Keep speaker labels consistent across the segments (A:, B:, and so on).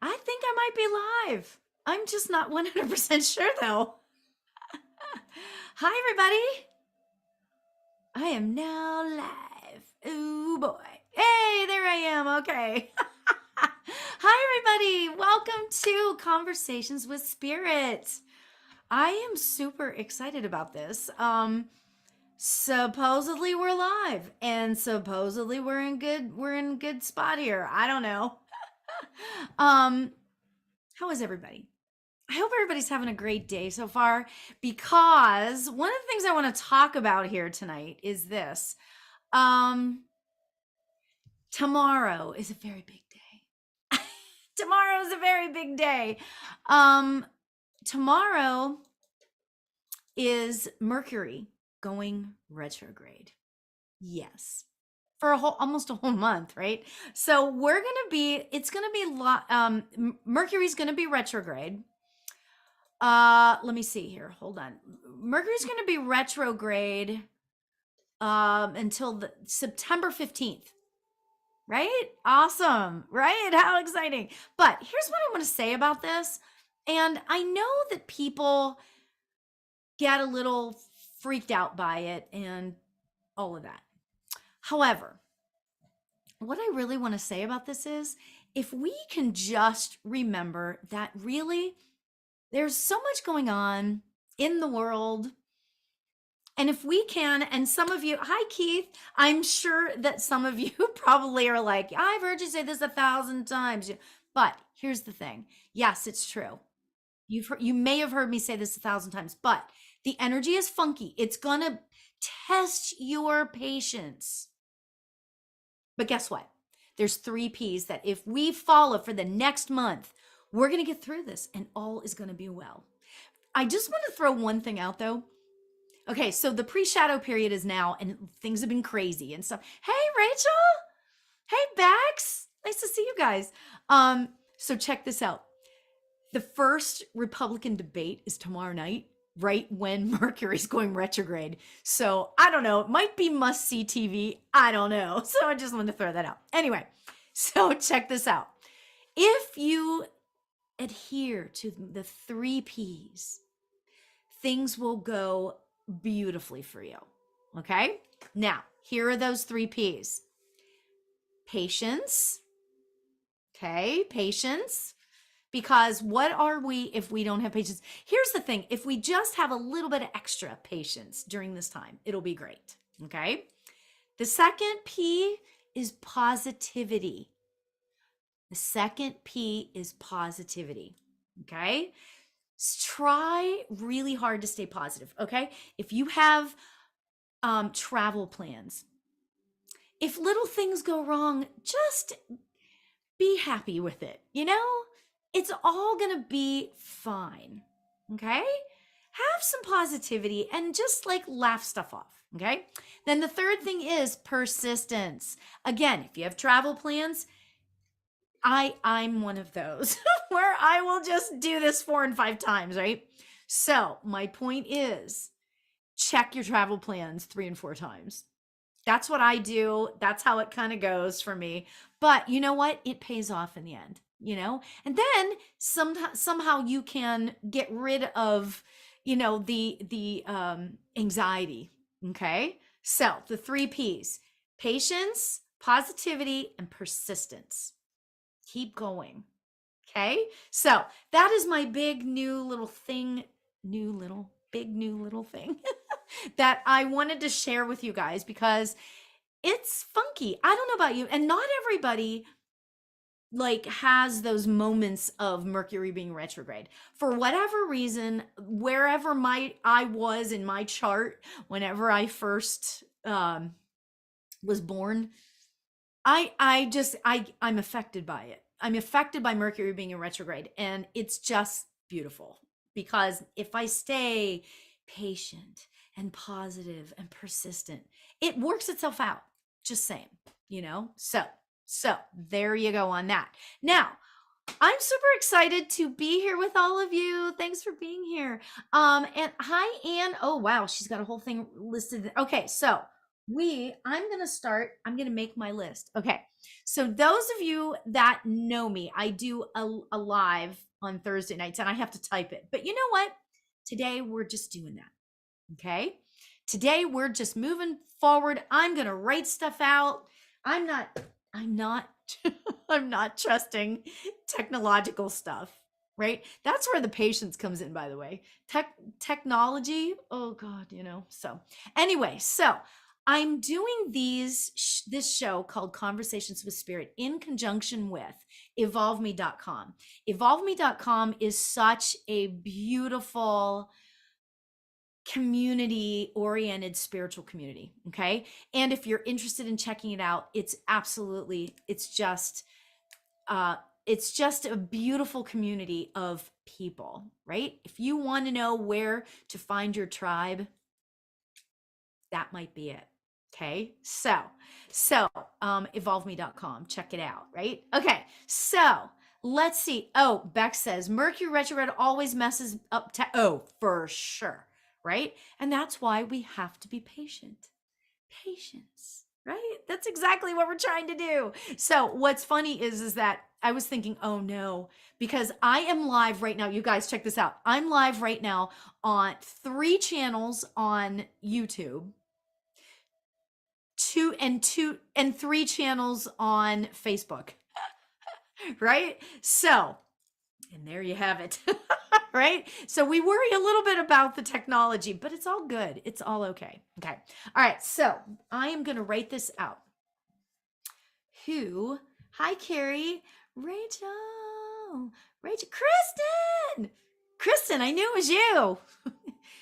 A: I think I might be live. I'm just not 100% sure though. Hi, everybody. I am now live. Oh boy. Hey, there I am. Okay. Hi, everybody. Welcome to Conversations with Spirit. I am super excited about this. Supposedly we're live and supposedly we're in good spot here. I don't know. um, how is everybody? I hope everybody's having a great day so far, because one of the things I want to talk about here tonight is this. Tomorrow is a very big day. Tomorrow is a very big day. Tomorrow is Mercury going retrograde. Yes. For almost a whole month, right? So Mercury's going to be retrograde. Let me see here. Hold on. Mercury's going to be retrograde until September 15th. Right? Awesome. Right? How exciting. But here's what I want to say about this. And I know that people get a little freaked out by it and all of that. However, what I really want to say about this is, if we can just remember that really there's so much going on in the world. And if we can, and some of you, hi Keith, I'm sure that some of you probably are like, I've heard you say this 1,000 times. But here's the thing. Yes, it's true. You may have heard me say this 1,000 times, but the energy is funky. It's going to test your patience. But guess what? There's 3 P's that if we follow for the next month, we're going to get through this and all is going to be well. I just want to throw one thing out though. Okay, so the pre-shadow period is now and things have been crazy and stuff. Hey, Rachel. Hey, Bax. Nice to see you guys. So check this out. The first Republican debate is tomorrow night, right when Mercury's going retrograde. So I don't know. It might be must-see TV. I don't know. So I just wanted to throw that out. Anyway, so check this out. If you adhere to the 3 P's, things will go beautifully for you. Okay? Now, here are those 3 P's. Patience. Okay? Patience. Because what are we if we don't have patience? Here's the thing. If we just have a little bit of extra patience during this time, it'll be great. Okay? The second P is positivity. The second P is positivity. Okay? Try really hard to stay positive. Okay? If you have travel plans, if little things go wrong, just be happy with it. It's all going to be fine. Okay? Have some positivity and just laugh stuff off. Okay? Then the third thing is persistence. Again, if you have travel plans, I'm one of those where I will just do this 4 and 5 times, right? So my point is, check your travel plans 3 and 4 times. That's what I do. That's how it kind of goes for me. But you know what? It pays off in the end, And then somehow you can get rid of, the anxiety. Okay. So the 3 P's: patience, positivity, and persistence. Keep going. Okay. So that is my big new little thing that I wanted to share with you guys, because it's funky. I don't know about you, and not everybody has those moments of Mercury being retrograde. For whatever reason, wherever I was in my chart whenever I first was born, I'm affected by it. I'm affected by Mercury being in retrograde, and it's just beautiful, because if I stay patient and positive and persistent, it works itself out. Just saying, So there you go on that. Now, I'm super excited to be here with all of you. Thanks for being here. And hi, Anne. Oh, wow. She's got a whole thing listed. Okay. So I'm going to make my list. Okay. So those of you that know me, I do a live on Thursday nights and I have to type it. But you know what? Today we're just doing that. Okay. Today we're just moving forward. I'm going to write stuff out. I'm not, I'm not trusting technological stuff, right? That's where the patience comes in, by the way. Technology. Oh God, so anyway, so I'm doing this show called Conversations with Spirit in conjunction with evolveme.com. Evolveme.com is such a beautiful community oriented spiritual community. Okay. And if you're interested in checking it out, it's just a beautiful community of people, right? If you want to know where to find your tribe, that might be it. Okay. So evolveme.com, check it out, right? Okay. So let's see. Oh, Beck says Mercury retrograde always messes up. For sure. Right. And that's why we have to be patient. Patience, right? That's exactly what we're trying to do. So what's funny is that I was thinking, oh no, because I am live right now. You guys check this out. I'm live right now on 3 channels on YouTube, 2 and 3 channels on Facebook, right? So, and there you have it. Right? So we worry a little bit about the technology, but it's all good. It's all okay. Okay. All right. So I am going to write this out. Hi, Carrie, Rachel, Kristen, I knew it was you.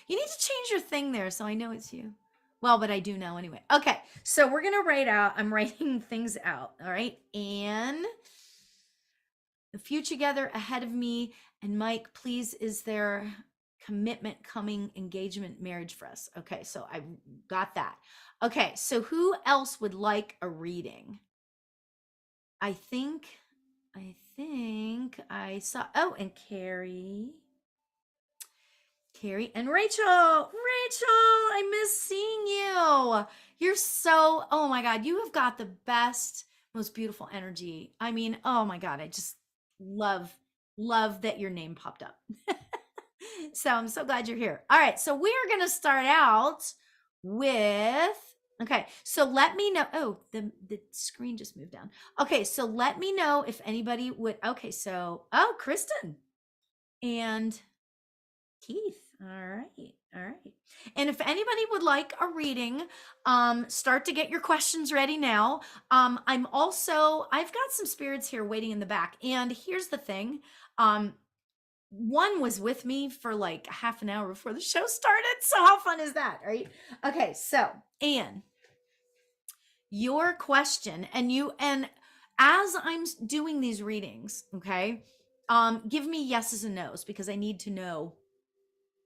A: You need to change your thing there so I know it's you. Well, but I do know anyway. Okay. So we're going to I'm writing things out. All right. Anne, the future together ahead of me. And Mike, please, is there commitment coming, engagement, marriage for us? Okay, so I got that. Okay, so who else would like a reading? I think I saw, oh, and Carrie and Rachel, I miss seeing you. You're so, oh my God, you have got the best, most beautiful energy. I mean, oh my God, I just love that your name popped up. So I'm so glad you're here. All right, so we are going to start out with, okay, so let me know. Oh, the screen just moved down. Okay, so let me know if anybody would, okay, so, oh, Kristen and Keith. All right. And if anybody would like a reading, start to get your questions ready now. I've got some spirits here waiting in the back. And here's the thing. One was with me for like half an hour before the show started. So how fun is that, right? Okay, so Anne, your question, and as I'm doing these readings, okay, give me yeses and nos because I need to know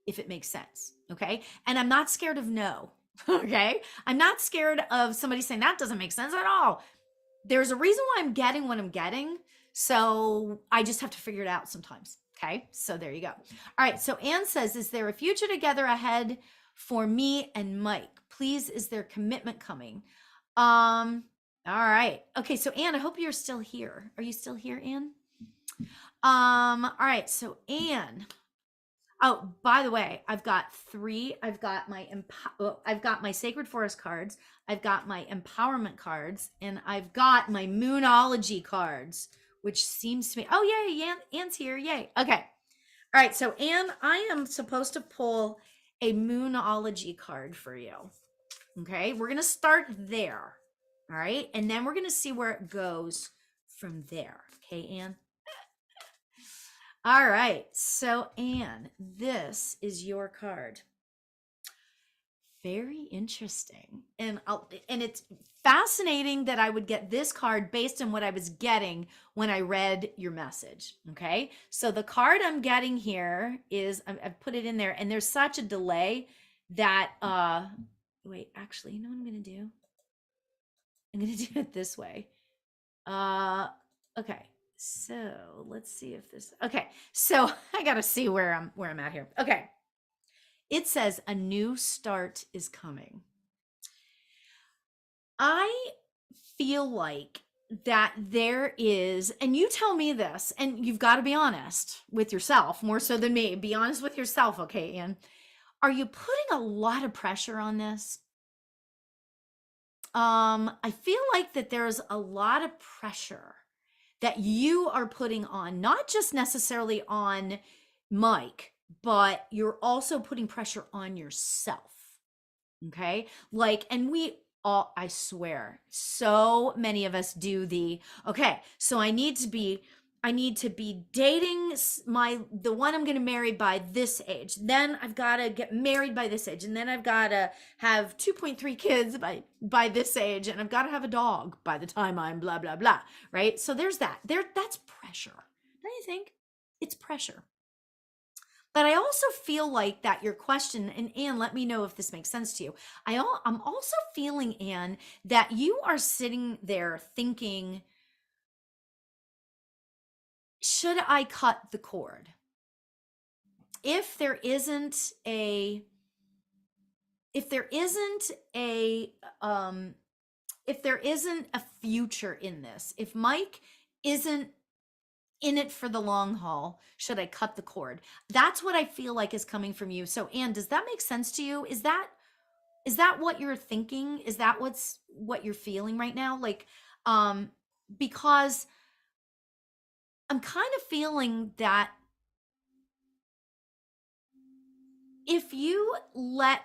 A: if it makes sense. Okay. And I'm not scared of no. Okay. I'm not scared of somebody saying that doesn't make sense at all. There's a reason why I'm getting what I'm getting. So I just have to figure it out sometimes. Okay. So there you go. All right. So Anne says, is there a future together ahead for me and Mike? Please, is there commitment coming? All right. Okay. So Anne, I hope you're still here. Are you still here, Anne? All right. So Anne, oh, by the way, I've got 3. I've got my Sacred Forest cards. I've got my empowerment cards, and I've got my Moonology cards, which seems to me. Oh, yay! Anne's here. Yay! Okay. All right. So, Anne, I am supposed to pull a Moonology card for you. Okay. We're gonna start there. All right, and then we're gonna see where it goes from there. Okay, Anne. All right, so Anne, this is your card. Very interesting. And it's fascinating that I would get this card based on what I was getting when I read your message. Okay, so the card I'm getting here is, I've put it in there, and there's such a delay that, wait, actually, you know what I'm going to do? I'm going to do it this way. Okay. So let's see if this, okay. So I got to see where I'm at here. Okay. It says a new start is coming. I feel like that there is, and you tell me this, and you've got to be honest with yourself more so than me. Be honest with yourself, okay, Anne? Are you putting a lot of pressure on this? I feel like that there's a lot of pressure that you are putting on, not just necessarily on Mike, but you're also putting pressure on yourself. Okay. Like, and we all, I swear, so many of us do okay, so I need to be dating the one I'm going to marry by this age. Then I've got to get married by this age. And then I've got to have 2.3 kids by this age. And I've got to have a dog by the time I'm blah, blah, blah. Right. So there's that's pressure. Don't you think? It's pressure. But I also feel like that your question, and Anne, let me know if this makes sense to you. I'm also feeling, Anne, that you are sitting there thinking, should I cut the cord? If there isn't a future in this, if Mike isn't in it for the long haul, should I cut the cord? That's what I feel like is coming from you. So Anne, does that make sense to you? Is that what you're thinking? Is that what you're feeling right now? Like, because I'm kind of feeling that if you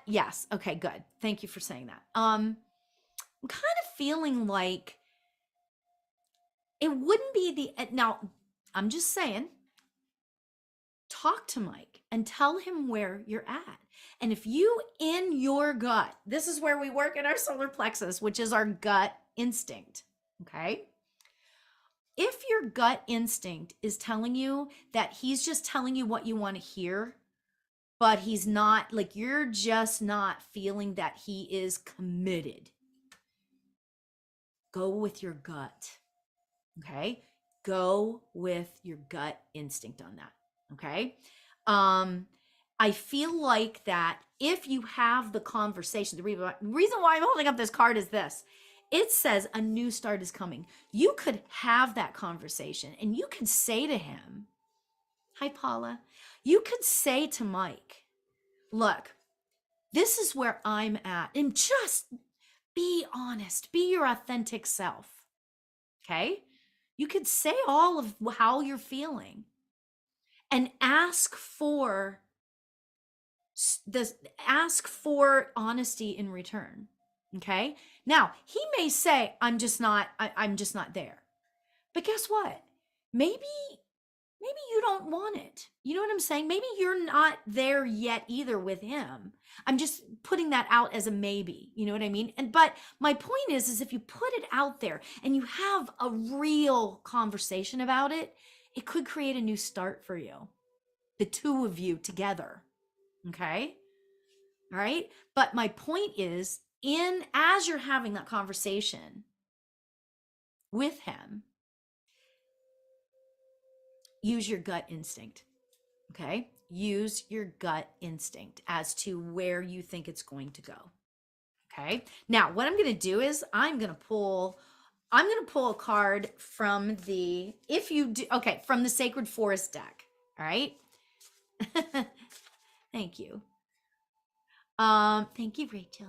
A: yes, okay, good. Thank you for saying that. I'm kind of feeling like it wouldn't be now, I'm just saying, talk to Mike and tell him where you're at. And if you, in your gut, this is where we work in our solar plexus, which is our gut instinct. Okay. If your gut instinct is telling you that he's just telling you what you want to hear, but he's not, like, you're just not feeling that he is committed, go with your gut. Okay. Go with your gut instinct on that. Okay. I feel like that if you have the conversation, the reason why I'm holding up this card is this. It says a new start is coming. You could have that conversation and you could say to him, hi, Paula. You could say to Mike, look, this is where I'm at. And just be honest, be your authentic self. Okay. You could say all of how you're feeling and ask for honesty in return. Okay. Now he may say, I'm just not there. But guess what? Maybe you don't want it. You know what I'm saying? Maybe you're not there yet either with him. I'm just putting that out as a maybe. You know what I mean? But my point is if you put it out there and you have a real conversation about it, it could create a new start for you. The two of you together. Okay? All right? But my point is, as you're having that conversation with him, use your gut instinct. Okay? Use your gut instinct as to where you think it's going to go. Okay? Now, what I'm going to do is I'm going to pull a card from from the Sacred Forest deck. All right? Thank you. Thank you, Rachel.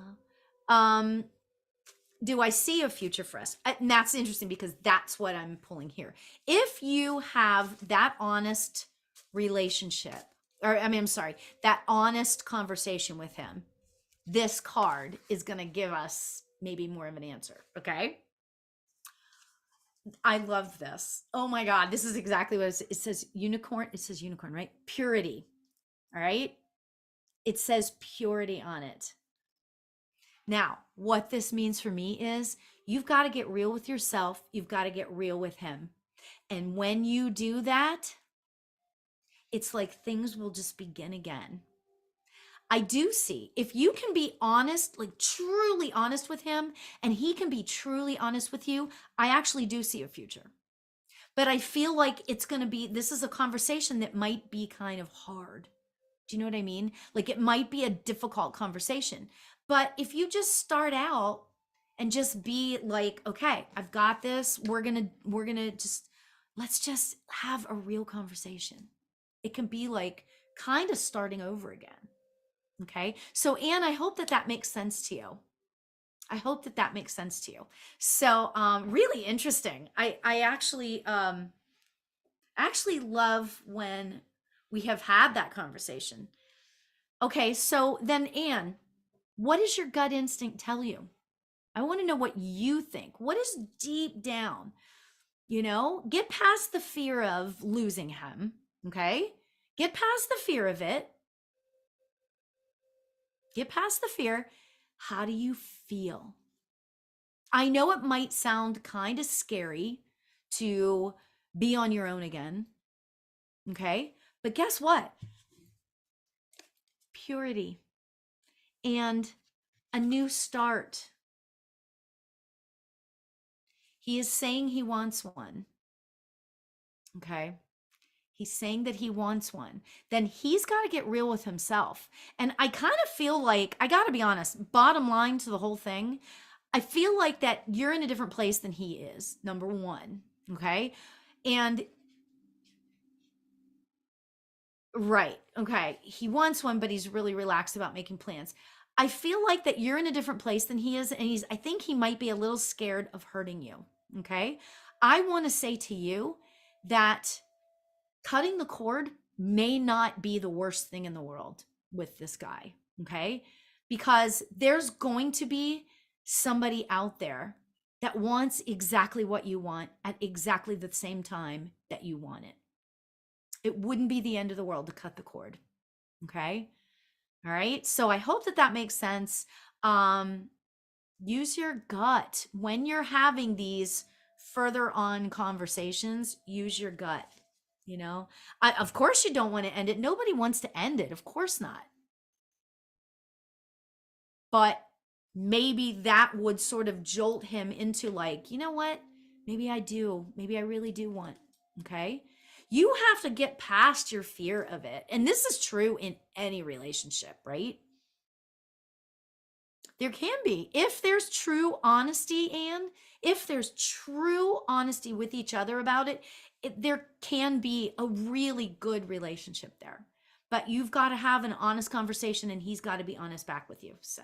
A: Do I see a future for us? And that's interesting because that's what I'm pulling here. If you have that honest relationship, that honest conversation with him, this card is going to give us maybe more of an answer. Okay. I love this. Oh my God. This is exactly what it says. Unicorn. It says unicorn, right? Purity. All right. It says purity on it. Now, what this means for me is you've got to get real with yourself. You've got to get real with him. And when you do that, it's like things will just begin again. I do see if you can be honest, like truly honest with him, and he can be truly honest with you, I actually do see a future. But I feel like this is a conversation that might be kind of hard. Do you know what I mean? Like it might be a difficult conversation. But if you just start out and just be like, okay, I've got this. We're going to just, let's just have a real conversation. It can be like kind of starting over again. Okay. So Anne, I hope that that makes sense to you. I hope that that makes sense to you. So, really interesting. I actually love when we have had that conversation. Okay, so then Anne, what does your gut instinct tell you? I want to know what you think. What is deep down? Get past the fear of losing him. Okay, get past the fear of it. Get past the fear. How do you feel? I know it might sound kind of scary to be on your own again. Okay. But guess what? Purity and a new start. He is saying he wants one. Okay. He's saying that he wants one. Then he's got to get real with himself. And I kind of feel like, I got to be honest, bottom line to the whole thing, I feel like that you're in a different place than he is, number one. Okay. And right. Okay. He wants one, but he's really relaxed about making plans. I feel like that you're in a different place than he is. And I think he might be a little scared of hurting you. Okay. I want to say to you that cutting the cord may not be the worst thing in the world with this guy. Okay. Because there's going to be somebody out there that wants exactly what you want at exactly the same time that you want it. It wouldn't be the end of the world to cut the cord. Okay. All right. So I hope that that makes sense. Use your gut when you're having these further on conversations. Use your gut. Of course you don't want to end it. Nobody wants to end it. Of course not. But maybe that would sort of jolt him into like, you know what? Maybe I do. Maybe I really do want. Okay. You have to get past your fear of it. And this is true in any relationship, right? There can be. If there's true honesty, and if there's true honesty with each other about it, there can be a really good relationship there. But you've got to have an honest conversation, and he's got to be honest back with you. So,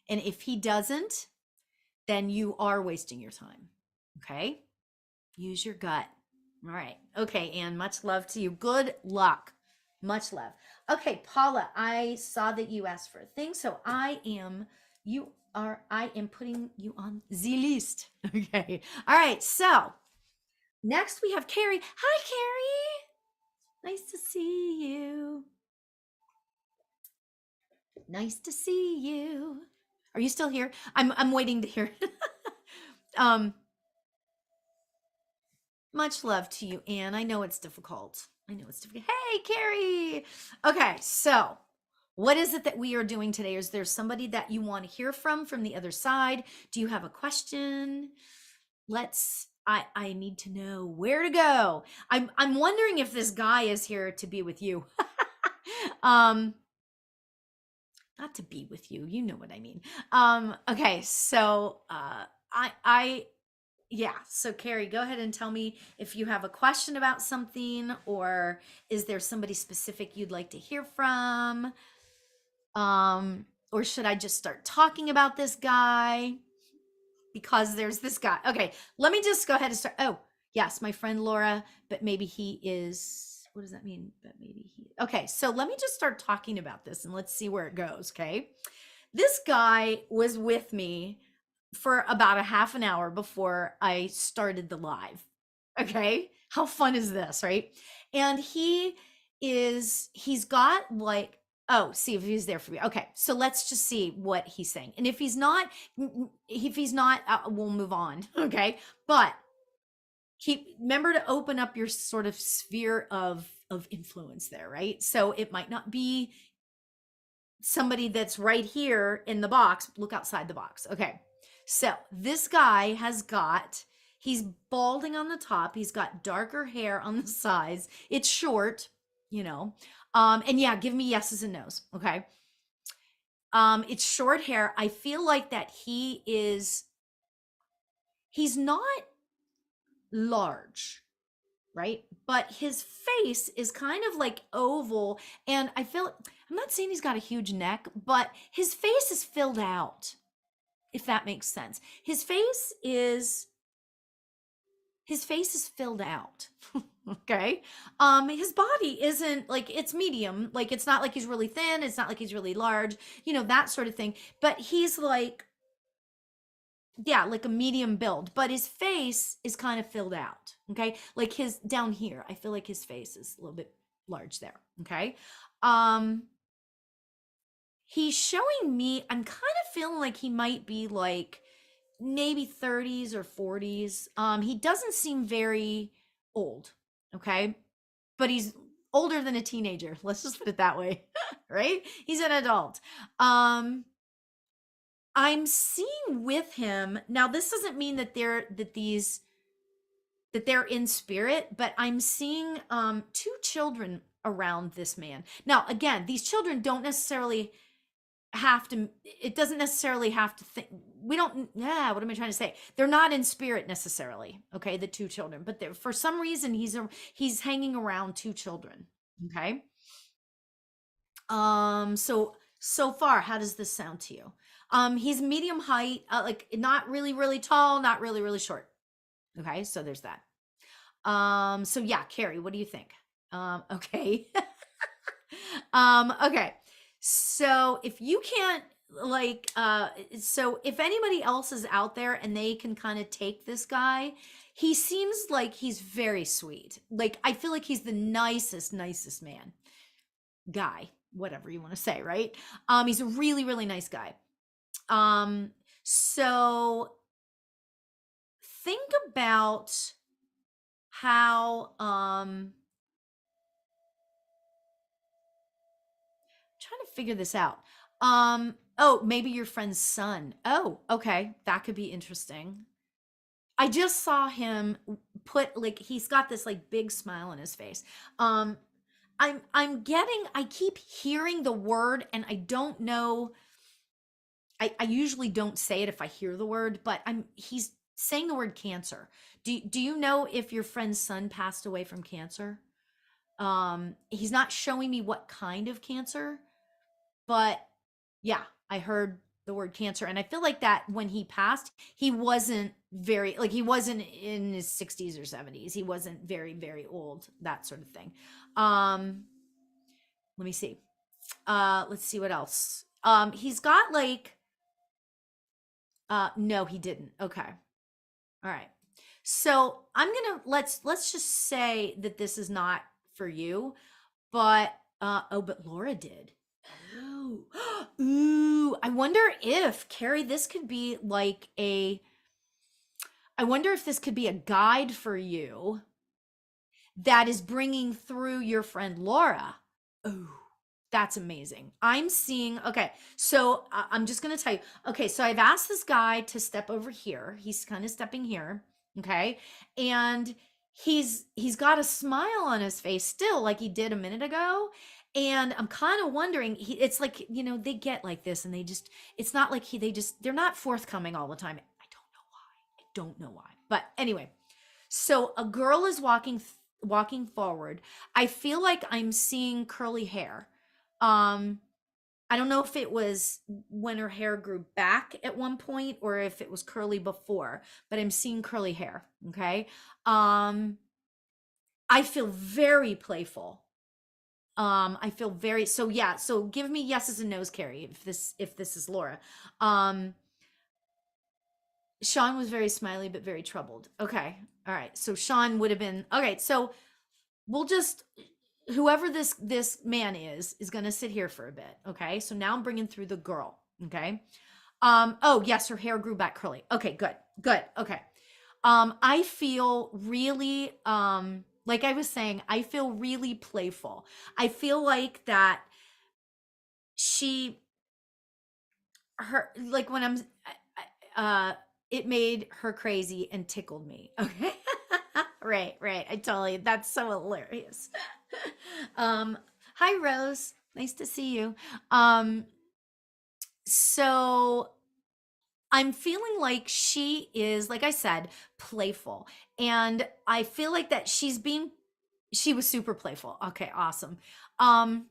A: and if he doesn't, then you are wasting your time. Okay. Use your gut. All right. Okay, Anne, much love to you. Good luck. Much love. Okay, Paula, I saw that you asked for a thing, so I am putting you on the list. Okay. All right. So next we have Carrie. Hi, Carrie. Nice to see you. Nice to see you. Are you still here? I'm waiting to hear. Much love to you, Anne. I know it's difficult. Hey, Carrie. Okay, so what is it that we are doing today? Is there somebody that you want to hear from the other side? Do you have a question? I need to know where to go. I'm wondering if this guy is here to be with you. Not to be with you. You know what I mean. Okay, so yeah. So Carrie, go ahead and tell me if you have a question about something, or is there somebody specific you'd like to hear from? Or should I just start talking about this guy? Because there's this guy. Okay, let me just go ahead and start. Oh, yes, my friend Laura, but maybe he is, what does that mean? But maybe he, okay, so let me just start talking about this and let's see where it goes, okay? This guy was with me for about a half an hour before I started the live. Okay. How fun is this, right? And he's got like, oh, see if he's there for me. Okay. So let's just see what he's saying. And if he's not, we'll move on. Okay. But remember to open up your sort of sphere of influence there, right? So it might not be somebody that's right here in the box. Look outside the box. Okay. So this guy he's balding on the top. He's got darker hair on the sides. It's short, and yeah, give me yeses and nos. Okay. It's short hair. I feel like that he's not large, right? But his face is kind of like oval. And I'm not saying he's got a huge neck, but his face is filled out, if that makes sense. His face is filled out. Okay. His body isn't like, it's medium. Like, it's not like he's really thin. It's not like he's really large, that sort of thing. But he's like, yeah, like a medium build, but his face is kind of filled out. Okay. Like his down here, I feel like his face is a little bit large there. Okay. Um, he's showing me, I'm kind of feeling like he might be like maybe 30s or 40s. He doesn't seem very old. Okay. But he's older than a teenager. Let's just put it that way. Right. He's an adult. I'm seeing with him now. This doesn't mean that they're in spirit, but I'm seeing two children around this man. Now, again, these children don't necessarily have to. It doesn't necessarily have to think. We don't. Yeah, what am I trying to say? They're not in spirit necessarily. Okay, the two children, but for some reason he's hanging around two children. Okay. So far, how does this sound to you? He's medium height, like not really, really tall, not really, really short. Okay, so there's that. So yeah, Carrie, what do you think? Okay. Okay. So if you can't like, so if anybody else is out there and they can kind of take this guy, he seems like he's very sweet. Like, I feel like he's the nicest man, guy, whatever you want to say, right? He's a really, really nice guy. So think about how, trying to figure this out. Oh, maybe your friend's son. Oh, okay. That could be interesting. I just saw him put like, he's got this like big smile on his face. Um, I keep hearing the word and I don't know. I usually don't say it if I hear the word, but he's saying the word cancer. Do you know if your friend's son passed away from cancer? He's not showing me what kind of cancer, but yeah, I heard the word cancer. And I feel like that when he passed, he wasn't he wasn't in his 60s or 70s. He wasn't very, very old, that sort of thing. Um, Let me see. Let's see what else. He's got like, no, he didn't. Okay. All right. So I'm gonna let's just say that this is not for you, but but Laura did. Oh, ooh, I wonder if Carrie, this could be like I wonder if this could be a guide for you that is bringing through your friend Laura. Oh, that's amazing. I'm seeing, okay, so I'm just going to tell you. Okay, so I've asked this guy to step over here. He's kind of stepping here, okay? And he's got a smile on his face still like he did a minute ago. And I'm kind of wondering, it's like, they get like this and it's not like they're not forthcoming all the time. I don't know why. But anyway, so a girl is walking forward. I feel like I'm seeing curly hair. Um, I don't know if it was when her hair grew back at one point or if it was curly before, but I'm seeing curly hair. Okay. I feel very playful. I feel very, so yeah. So give me yeses and nos, Carrie, if this is Laura. Um, Sean was very smiley, but very troubled. Okay. All right. So Sean would have been, okay. So we'll just, whoever this man is going to sit here for a bit. Okay. So now I'm bringing through the girl. Okay. Oh yes, her hair grew back curly. Okay, good. Okay. I feel really, like I was saying, I feel really playful. I feel like that she, like when uh, it made her crazy and tickled me. Okay. Right. That's so hilarious. um, Hi Rose. Nice to see you. Um, So I'm feeling like she is, like I said, playful. And I feel like that she was super playful. Okay, awesome. Um,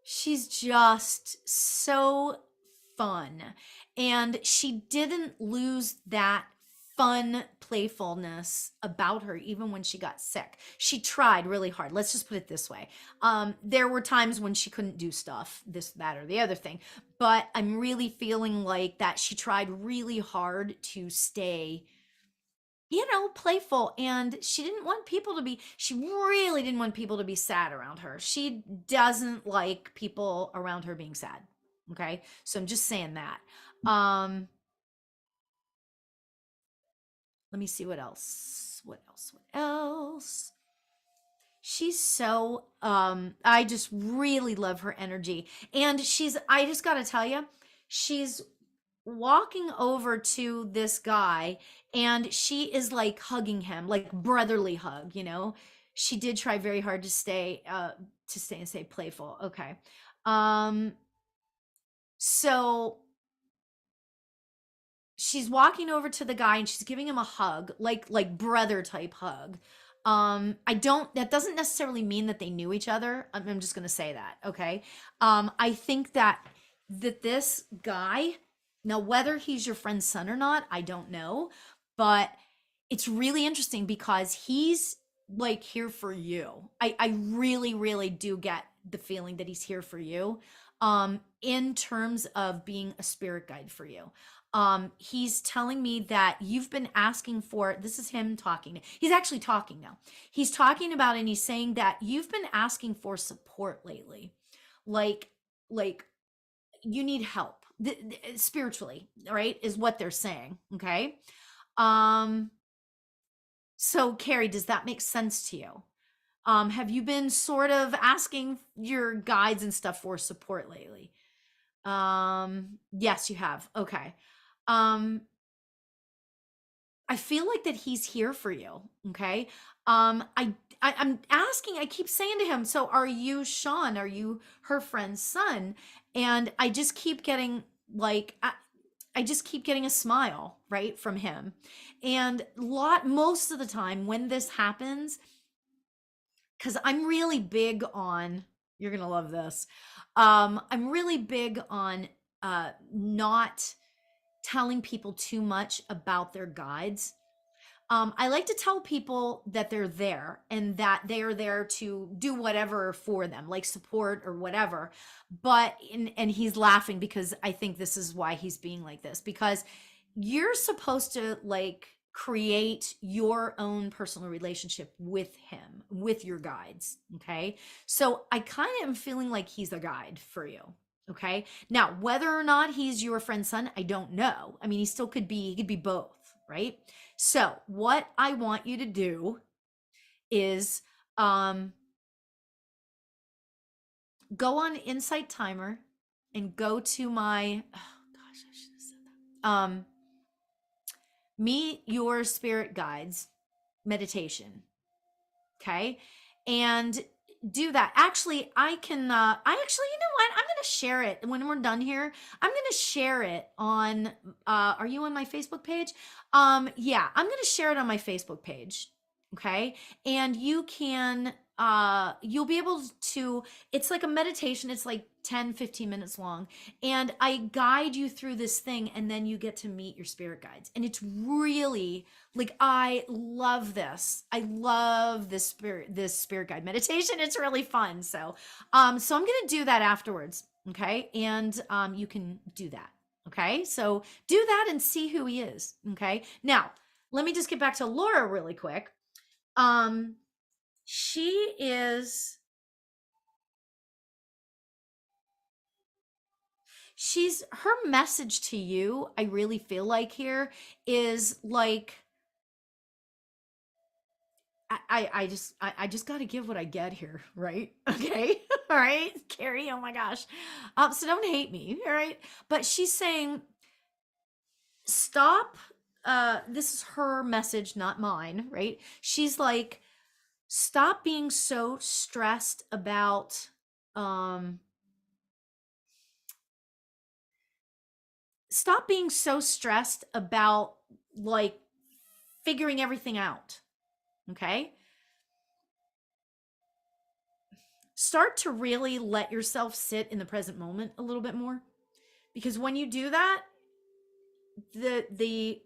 A: she's just so fun. And she didn't lose that fun playfulness about her even when she got sick. She tried really hard. Let's just put it this way. There were times when she couldn't do stuff, this, that, or the other thing. But I'm really feeling like that she tried really hard to stay, playful. And she really didn't want people to be sad around her. She doesn't like people around her being sad. Okay. So I'm just saying that. Um, Let me see what else. What else? What else? She's so I just really love her energy. And I just got to tell you, she's walking over to this guy and she is like hugging him, like brotherly hug. She did try very hard to stay and stay playful. Okay. Um so she's walking over to the guy and she's giving him a hug, like brother type hug. I don't That doesn't necessarily mean that they knew each other. I'm just going to say that, okay? I think that this guy, now whether he's your friend's son or not, I don't know, but it's really interesting because he's like here for you. I really really do get the feeling that he's here for you, in terms of being a spirit guide for you. He's telling me that you've been asking for, this is him talking. He's actually talking now. He's talking about, and he's saying that you've been asking for support lately. Like, like you need help spiritually, right? Is what they're saying. Okay. Um, so Carrie, does that make sense to you? Have you been sort of asking your guides and stuff for support lately? Yes, you have. Okay. Um, I feel like that he's here for you. Okay. I'm asking, I keep saying to him, so are you Sean? Are you her friend's son? And I just keep getting like, I just keep getting a smile, right, from him. And most of the time when this happens, because I'm really big on, you're gonna love this. I'm really big on not telling people too much about their guides. I like to tell people that they're there and that they are there to do whatever for them, like support or whatever. And he's laughing because I think this is why he's being like this, because you're supposed to like create your own personal relationship with him, with your guides. Okay. So I kind of am feeling like he's a guide for you. Okay. Now, whether or not he's your friend's son, I don't know. I mean, he could be both, right? So, what I want you to do is go on Insight Timer and go to my, oh gosh, I should have said that. Meet Your Spirit Guides meditation. Okay. And do that. Actually, you know what? I'm going to share it when we're done here. I'm going to share it on, are you on my Facebook page? Yeah, I'm going to share it on my Facebook page. Okay. And you'll be able to, it's like a meditation. It's like 10-15 minutes long. And I guide you through this thing and then you get to meet your spirit guides. And it's really, like, I love this. I love this spirit guide meditation. It's really fun. So I'm gonna do that afterwards. Okay. And you can do that. Okay. So do that and see who he is. Okay. Now, let me just get back to Laura really quick. Um, she is she's her message to you, I really feel like here is like, I just got to give what I get here, right? Okay. All right, Carrie. Oh my gosh. So don't hate me. All right. But she's saying, stop. This is her message, not mine, right? She's like, stop being so stressed about, um, stop being so stressed about like figuring everything out. Okay. Start to really let yourself sit in the present moment a little bit more, because when you do that, the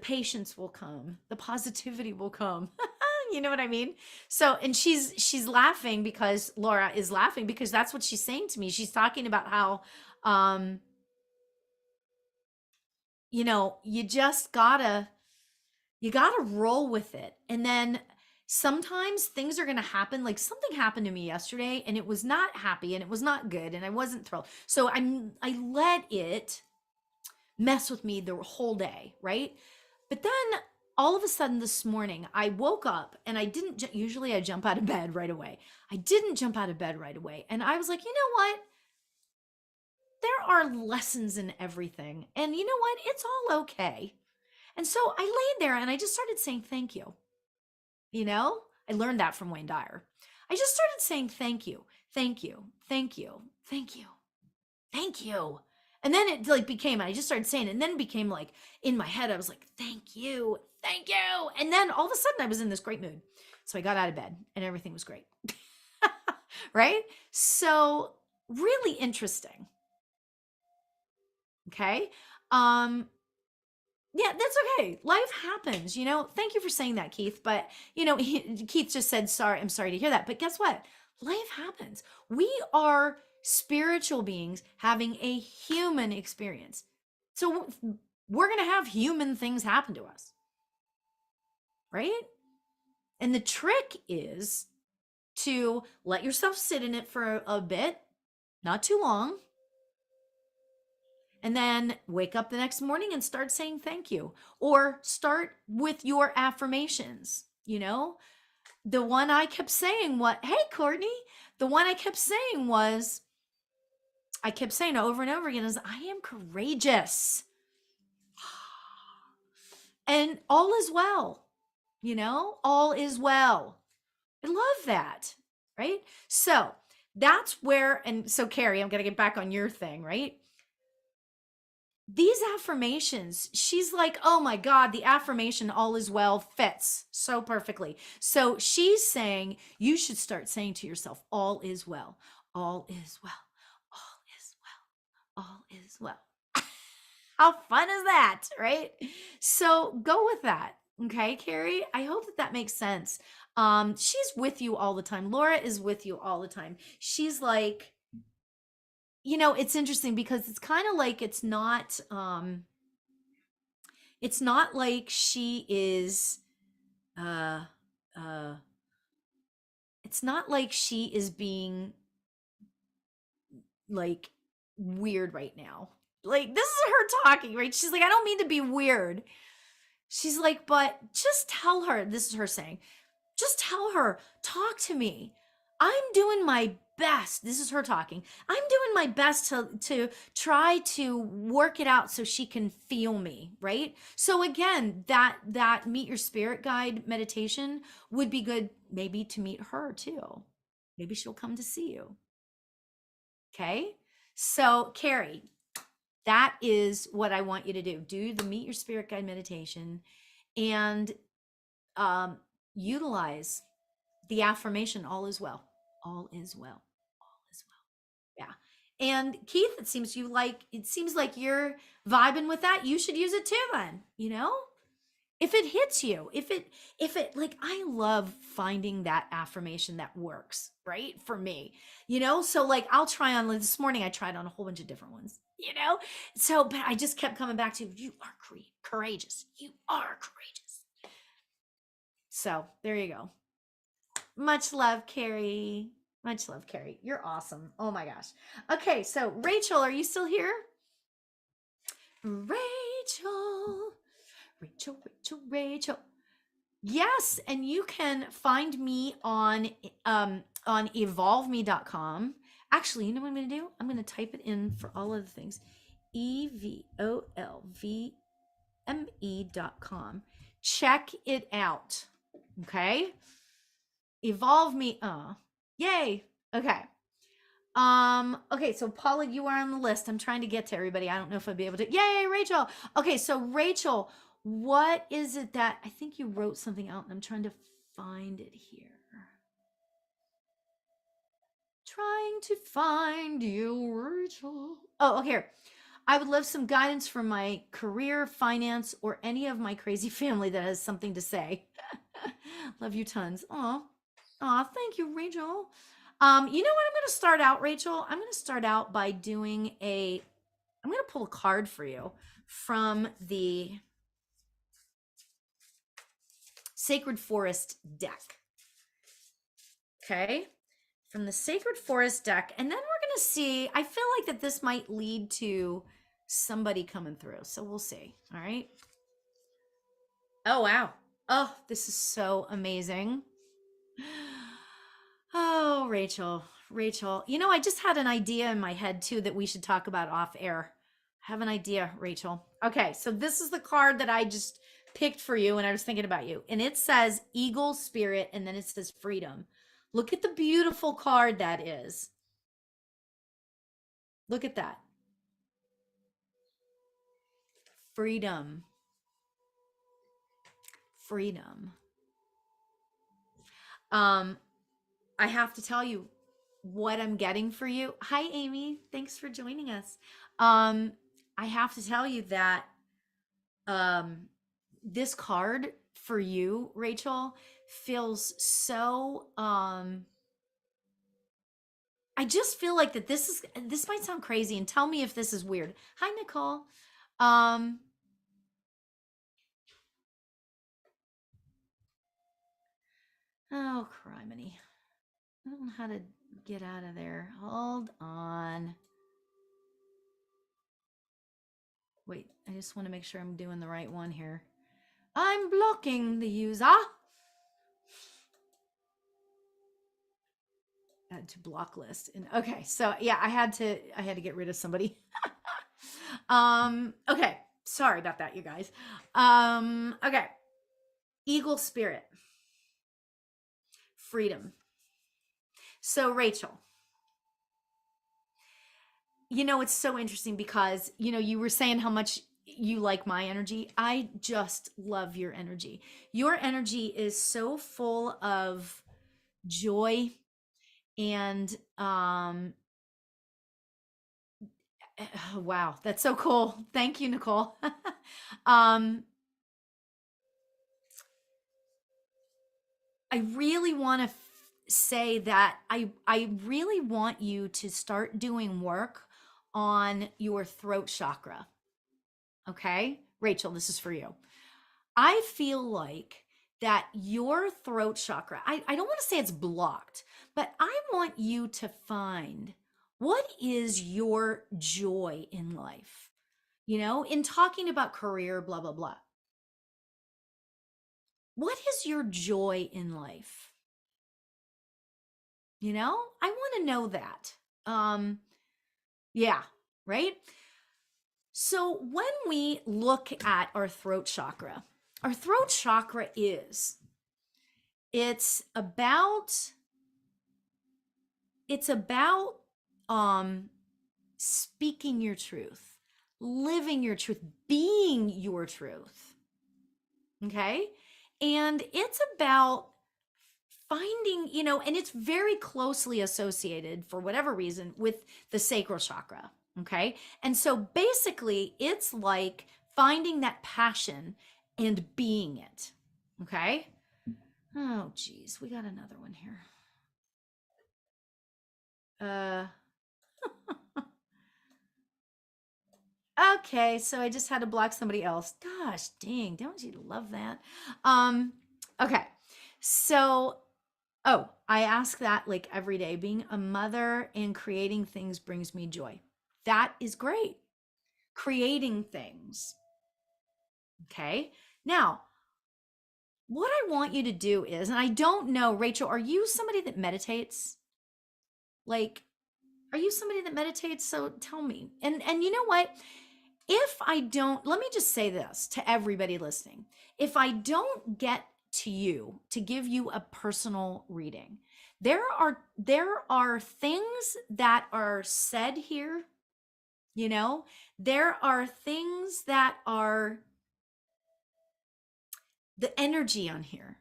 A: patience will come, the positivity will come. You know what I mean? So, and she's laughing because Laura is laughing because that's what she's saying to me. She's talking about how you know, you gotta roll with it. And then sometimes things are gonna happen. Like something happened to me yesterday and it was not happy and it was not good and I wasn't thrilled. So I let it mess with me the whole day, right? But then all of a sudden this morning, I woke up and I didn't, usually I jump out of bed right away. I didn't jump out of bed right away. And I was like, you know what? There are lessons in everything. And you know what? It's all okay. And so I laid there and I just started saying thank you. You know, I learned that from Wayne Dyer. I just started saying thank you, thank you, thank you, thank you, thank you. And then it like became, I just started saying it, and then it became like in my head, I was like, thank you, thank you. And then all of a sudden I was in this great mood. So I got out of bed and everything was great. Right? So really interesting. Okay. Yeah, that's okay. Life happens, you know. Thank you for saying that, Keith. But, you know, Keith just said, sorry, I'm sorry to hear that. But guess what? Life happens. We are spiritual beings having a human experience. So we're going to have human things happen to us, right? And the trick is to let yourself sit in it for a bit, not too long, and then wake up the next morning and start saying thank you, or start with your affirmations. You know, the one I kept saying, hey Courtney, the one I kept saying was, I kept saying over and over again, is I am courageous and all is well. You know, all is well. I love that. Right? So that's where, and so Carrie, I'm going to get back on your thing, right? These affirmations, she's like, oh my God, the affirmation all is well fits so perfectly. So she's saying you should start saying to yourself, all is well, all is well, all is well, all is well. How fun is that, right? So go with that. Okay, Carrie, I hope that that makes sense. She's with you all the time. Laura is with you all the time. She's like, you know, it's interesting because it's kind of like it's not like she is uh uh it's not like she is being like weird right now. Like this is her talking, right? She's like, I don't mean to be weird. She's like, but just tell her, this is her saying, just tell her, talk to me. I'm doing my best. This is her talking. I'm doing my best to try to work it out so she can feel me, right? So again, that meet your spirit guide meditation would be good maybe to meet her too. Maybe she'll come to see you. Okay? So, Carrie, that is what I want you to do. Do the meet your spirit guide meditation and utilize the affirmation, all is well, all is well, all is well. Yeah. And Keith, it seems like you're vibing with that. You should use it too then, you know? If it hits you, if it like, I love finding that affirmation that works, right? For me, you know? So like I'll try on, this morning I tried on a whole bunch of different ones, you know? So, but I just kept coming back to, you are courageous. You are courageous. So there you go. Much love, Carrie. Much love, Carrie. You're awesome. Oh my gosh. Okay, so Rachel, are you still here? Rachel. Yes, and you can find me on evolveme.com. Actually, you know what I'm going to do? I'm going to type it in for all of the things. evolveme.com. Check it out. Okay? Evolve me. Yay. Okay. Okay, so Paula, you are on the list. I'm trying to get to everybody. I don't know if I'll be able to. Yay, Rachel. Okay, so Rachel, what is it that I think you wrote something out and I'm trying to find it here. Trying to find you, Rachel. Oh, okay. Here. I would love some guidance from my career, finance, or any of my crazy family that has something to say. Love you tons. Aw, thank you, Rachel. You know what I'm going to start out, Rachel? I'm going to start out by doing I'm going to pull a card for you from the Sacred Forest deck. Okay? From the Sacred Forest deck. And then we're going to see, I feel like that this might lead to somebody coming through. So we'll see. All right? Oh, wow. Oh, this is so amazing. Oh, Rachel, you know, I just had an idea in my head too that we should talk about off air. I have an idea, Rachel. Okay, so this is the card that I just picked for you and I was thinking about you. And it says Eagle Spirit and then it says freedom. Look at the beautiful card that is. Look at that. Freedom. Freedom. I have to tell you what I'm getting for you. Hi, Amy. Thanks for joining us. I have to tell you that this card for you, Rachel, feels so I just feel like that this might sound crazy and tell me if this is weird. Hi, Nicole. Oh, criminy. I don't know how to get out of there. Hold on. Wait, I just want to make sure I'm doing the right one here. I'm blocking the user. Add to block list. And okay, so yeah, I had to get rid of somebody. Okay, sorry about that, you guys. Okay. Eagle Spirit. Freedom. So Rachel, you know, it's so interesting because, you know, you were saying how much you like my energy. I just love your energy. Your energy is so full of joy and wow, that's so cool. Thank you, Nicole. I really want to say that I really want you to start doing work on your throat chakra. Okay? Rachel, this is for you. I feel like that your throat chakra, I don't want to say it's blocked, but I want you to find what is your joy in life. You know, in talking about career, blah, blah, blah. What is your joy in life? You know, I want to know that. Yeah, right? So when we look at our throat chakra is it's about speaking your truth, living your truth, being your truth. Okay? And it's about finding, you know, and it's very closely associated for whatever reason with the sacral chakra. Okay. And so basically, it's like finding that passion and being it. Okay. Oh, geez. We got another one here. Okay. So I just had to block somebody else. Gosh, dang. Don't you love that? Okay. So oh, I ask that like every day. Being a mother and creating things brings me joy. That is great. Creating things. Okay. Now, what I want you to do is, and I don't know, Rachel, are you somebody that meditates? Like, are you somebody that meditates? So tell me. And you know what? If I don't, let me just say this to everybody listening. If I don't get to you to give you a personal reading, there are things that are said here, you know, there are things that are the energy on here,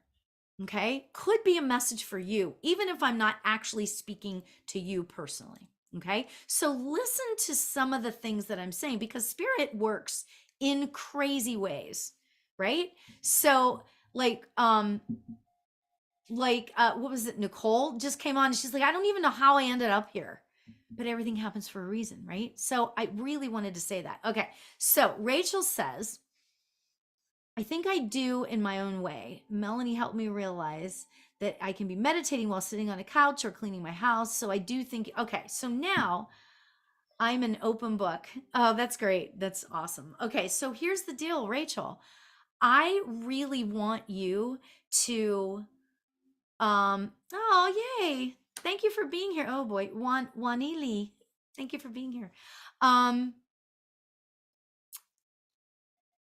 A: okay, could be a message for you, even if I'm not actually speaking to you personally. Okay, so listen to some of the things that I'm saying, because spirit works in crazy ways, right? So what was it, Nicole just came on and she's like, I don't even know how I ended up here, but everything happens for a reason, right? So I really wanted to say that. Okay, so Rachel says, I think I do in my own way. Melanie helped me realize that I can be meditating while sitting on a couch or cleaning my house. So I do think, okay, so now I'm an open book. Oh, that's great. That's awesome. Okay, so here's the deal, Rachel. I really want you to, oh, yay. Thank you for being here. Oh boy, Wanili, thank you for being here.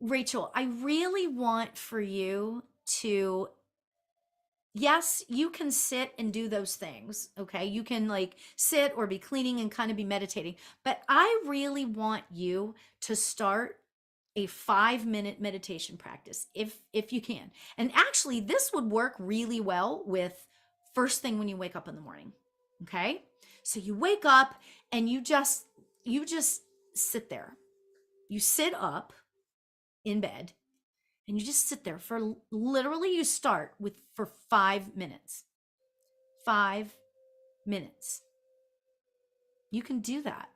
A: Rachel, I really want for you to, yes, you can sit and do those things. Okay. You can like sit or be cleaning and kind of be meditating, but I really want you to start a 5-minute meditation practice if you can. And actually this would work really well with first thing when you wake up in the morning. Okay. So you wake up and you just sit there. You sit up in bed and you just sit there for literally, you start with for 5 minutes. 5 minutes. You can do that.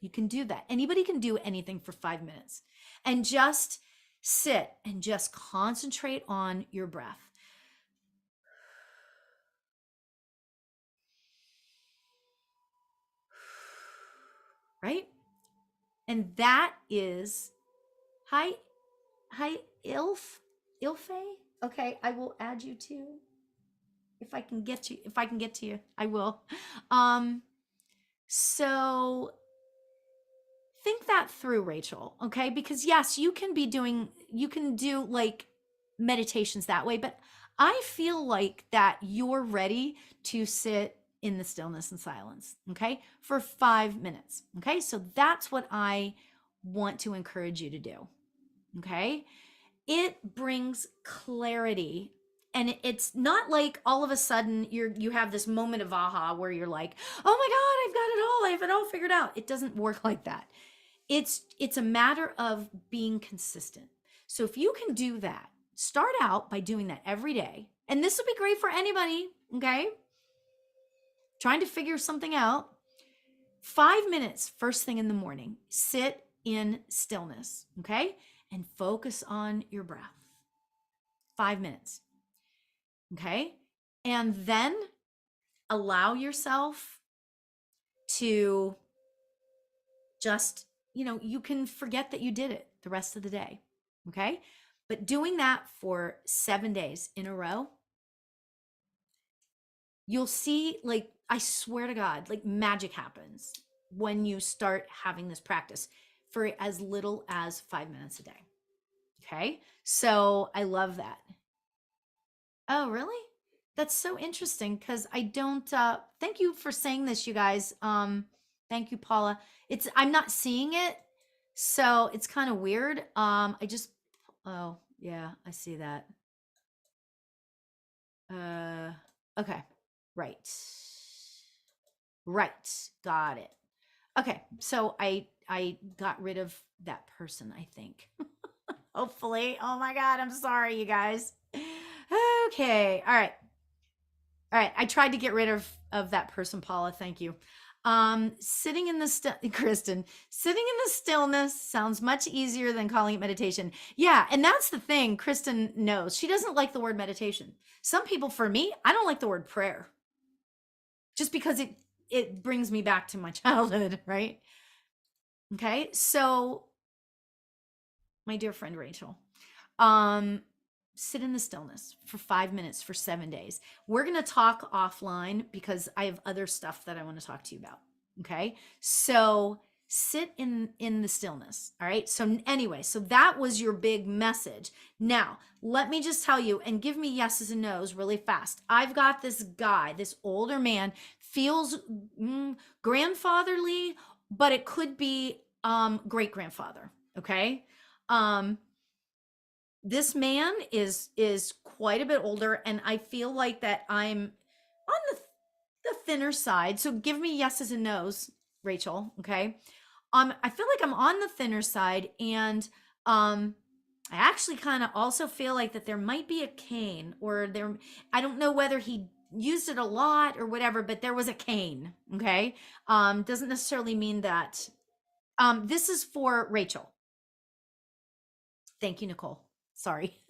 A: You can do that. Anybody can do anything for 5 minutes, and just sit and just concentrate on your breath. Right? And that is, hi, Ilfe. Okay, I will add you too. If I can get to you, I will. So think that through, Rachel, okay? Because yes, you can do like meditations that way, but I feel like that you're ready to sit in the stillness and silence, okay? For 5 minutes, okay? So that's what I want to encourage you to do, okay? It brings clarity. And it's not like all of a sudden you have this moment of aha where you're like, oh my God, I've got it all. I have it all figured out. It doesn't work like that. It's a matter of being consistent. So if you can do that, start out by doing that every day. And this will be great for anybody, okay? Trying to figure something out. 5 minutes first thing in the morning. Sit in stillness, okay? And focus on your breath. 5 minutes. Okay? And then allow yourself to just, you can forget that you did it the rest of the day. Okay? But doing that for 7 days in a row, you'll see, like, I swear to God, like magic happens when you start having this practice for as little as 5 minutes a day. Okay? So I love that. Oh, really? That's so interesting, because I don't thank you for saying this, you guys. Thank you, Paula. I'm not seeing it, so it's kind of weird. Oh, yeah, I see that. Okay. Right. Got it. Okay. So I got rid of that person, I think. Hopefully. Oh my God, I'm sorry, you guys. Okay. All right. I tried to get rid of that person, Paula. Thank you. Sitting in the Kristen, sitting in the stillness sounds much easier than calling it meditation. Yeah, and that's the thing. Kristen knows she doesn't like the word meditation. Some people, for me, I don't like the word prayer, just because it brings me back to my childhood, right? Okay, so my dear friend Rachel, sit in the stillness for 5 minutes for 7 days. We're going to talk offline because I have other stuff that I want to talk to you about. Okay. So sit in the stillness. All right. So anyway, so that was your big message. Now, let me just tell you and give me yeses and nos really fast. I've got this guy, this older man, feels grandfatherly, but it could be great grandfather. Okay. This man is quite a bit older, and I feel like that I'm on the thinner side. So give me yeses and nos, Rachel. Okay. I feel like I'm on the thinner side, and I actually kind of also feel like that there might be a cane, or there, I don't know whether he used it a lot or whatever, but there was a cane. Okay. Doesn't necessarily mean that. This is for Rachel. Thank you, Nicole. Sorry.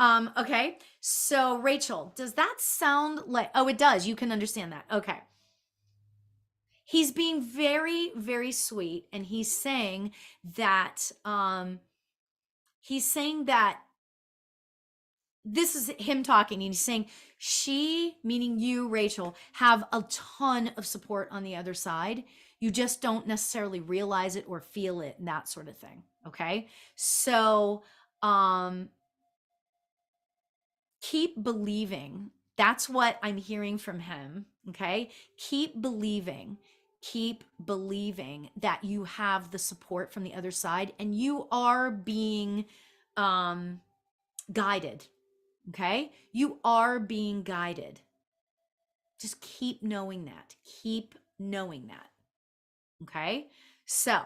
A: Okay. So Rachel, does that sound like, oh, it does. You can understand that. Okay. He's being very, very sweet. And he's saying that this is him talking, and he's saying she, meaning you, Rachel, have a ton of support on the other side. You just don't necessarily realize it or feel it, and that sort of thing. Okay. So, keep believing. That's what I'm hearing from him. Okay. Keep believing. Keep believing that you have the support from the other side, and you are being guided. Okay. You are being guided. Just keep knowing that. Keep knowing that. Okay. So,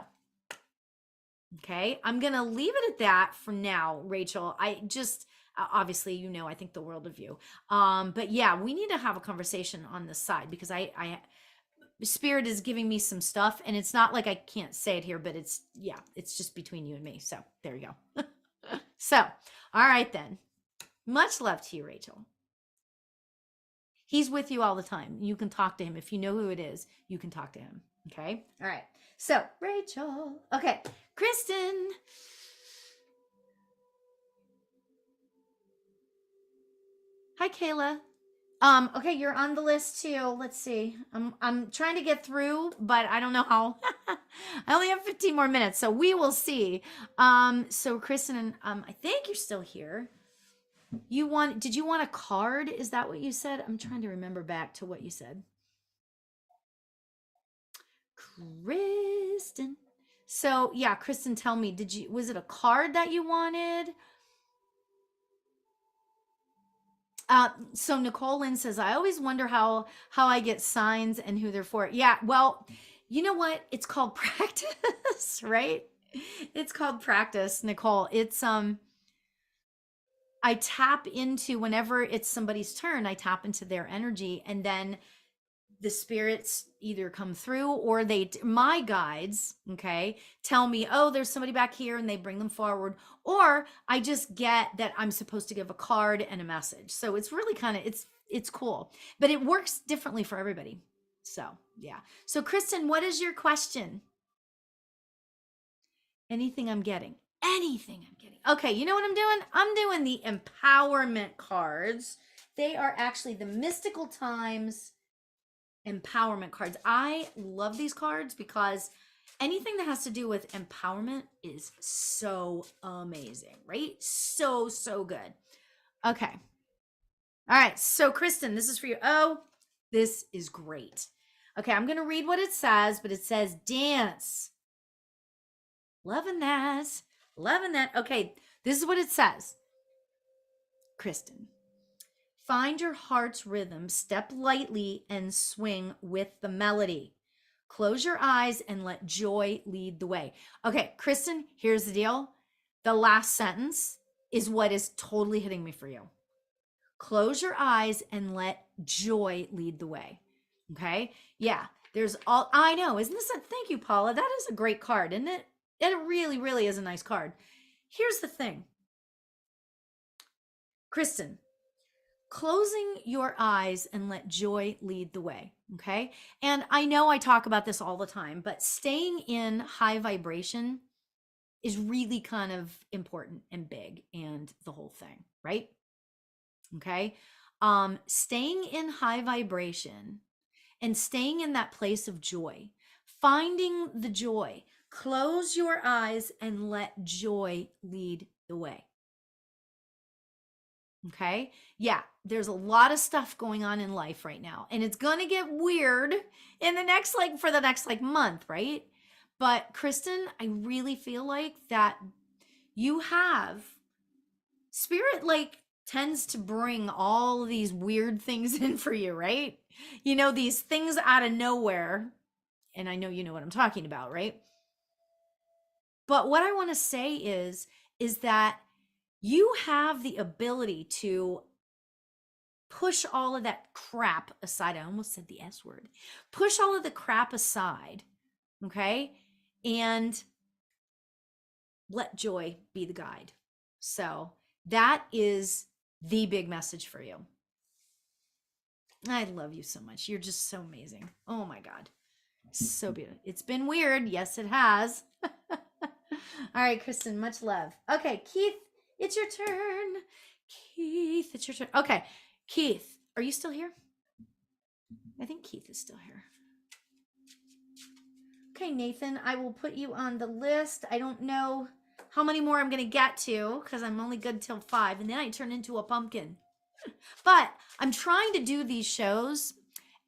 A: okay, I'm going to leave it at that for now, Rachel. I just, obviously, you know, I think the world of you. But yeah, we need to have a conversation on this side, because Spirit is giving me some stuff, and it's not like I can't say it here, but it's just between you and me. So there you go. So, all right then. Much love to you, Rachel. He's with you all the time. You can talk to him. If you know who it is, you can talk to him. Okay. All right. So, Rachel. Okay. Kristen. Hi, Kayla. Okay, you're on the list too. Let's see. I'm trying to get through, but I don't know how. I only have 15 more minutes, so we will see. So Kristen, I think you're still here. Did you want a card? Is that what you said? I'm trying to remember back to what you said. Kristen. So yeah, Kristen, tell me, was it a card that you wanted? So Nicole Lynn says, I always wonder how I get signs and who they're for. Yeah, well, you know what? It's called practice, right? It's called practice, Nicole. It's I tap into, whenever it's somebody's turn, I tap into their energy, and then the spirits either come through, or my guides, okay, tell me, oh, there's somebody back here, and they bring them forward, or I just get that I'm supposed to give a card and a message. So it's really kind of, it's cool, but it works differently for everybody. So yeah. So Kristen, what is your question? Anything I'm getting. Okay, you know what I'm doing? I'm doing the empowerment cards. They are actually the Mystical Times empowerment cards. I love these cards because anything that has to do with empowerment is so amazing, right? So good. Okay. All right. So Kristen, this is for you. Oh, this is great. Okay, I'm going to read what it says, but it says dance. Loving that. Loving that. Okay, this is what it says. Kristen, find your heart's rhythm, step lightly, and swing with the melody. Close your eyes and let joy lead the way. Okay, Kristen, here's the deal. The last sentence is what is totally hitting me for you. Close your eyes and let joy lead the way. Okay? Yeah, I know. Isn't this thank you, Paula. That is a great card, isn't it? It really, really is a nice card. Here's the thing. Kristen, closing your eyes and let joy lead the way. Okay. And I know I talk about this all the time, but staying in high vibration is really kind of important and big, and the whole thing, right? Okay. Staying in high vibration and staying in that place of joy, finding the joy. Close your eyes and let joy lead the way. Okay. Yeah. There's a lot of stuff going on in life right now, and it's going to get weird in the next, for the next month. Right. But Kristen, I really feel like that you have spirit, tends to bring all of these weird things in for you. Right. These things out of nowhere. And I know you know what I'm talking about. Right. But what I want to say is that you have the ability to push all of that crap aside. I almost said the S word. Push all of the crap aside, okay? And let joy be the guide. So that is the big message for you. I love you so much. You're just so amazing. Oh my God. So beautiful. It's been weird. Yes, it has. All right, Kristen, much love. Okay, Keith, it's your turn. Keith, it's your turn. Okay, Keith, are you still here? I think Keith is still here. Okay, Nathan, I will put you on the list. I don't know how many more I'm going to get to because I'm only good till 5, and then I turn into a pumpkin. But I'm trying to do these shows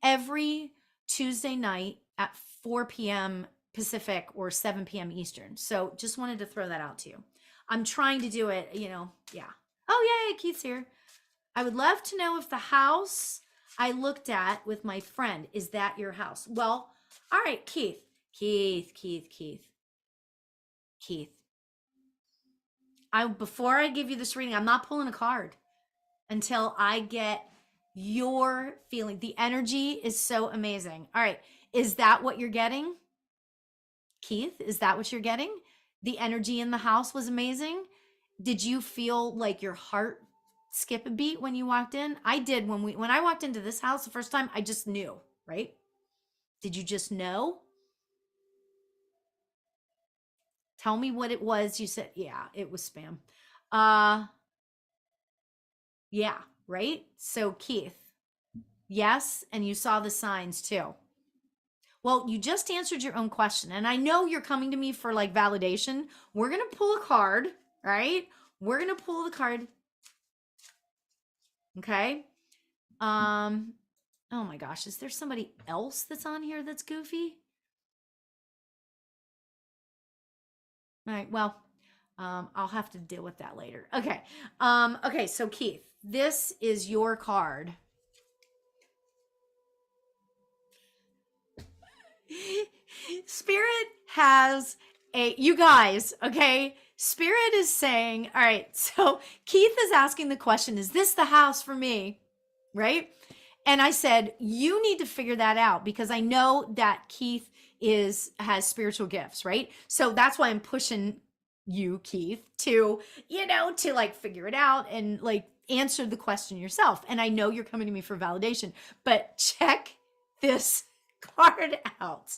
A: every Tuesday night at 4 p.m. Pacific or 7 p.m. Eastern. So just wanted to throw that out to you. I'm trying to do it, yeah. Oh, yay, Keith's here. I would love to know if the house I looked at with my friend, is that your house? Well, all right, Keith. Before I give you this reading, I'm not pulling a card until I get your feeling. The energy is so amazing. All right. Is that what you're getting? Keith, is that what you're getting? The energy in the house was amazing. Did you feel like your heart skip a beat when you walked in? I did when I walked into this house the first time. I just knew, right? Did you just know? Tell me what it was. You said, yeah, it was spam. Yeah, right? So Keith, yes, and you saw the signs too. Well, you just answered your own question, and I know you're coming to me for validation. We're going to pull a card, right? We're going to pull the card. Okay? Oh my gosh, is there somebody else that's on here that's goofy? All right, well, I'll have to deal with that later. Okay. Okay, so Keith, this is your card. Spirit has you guys, okay? Spirit is saying, all right, so Keith is asking the question, is this the house for me? Right? And I said, you need to figure that out because I know that Keith has spiritual gifts, right? So that's why I'm pushing you, Keith, to figure it out and answer the question yourself. And I know you're coming to me for validation, but check this card out.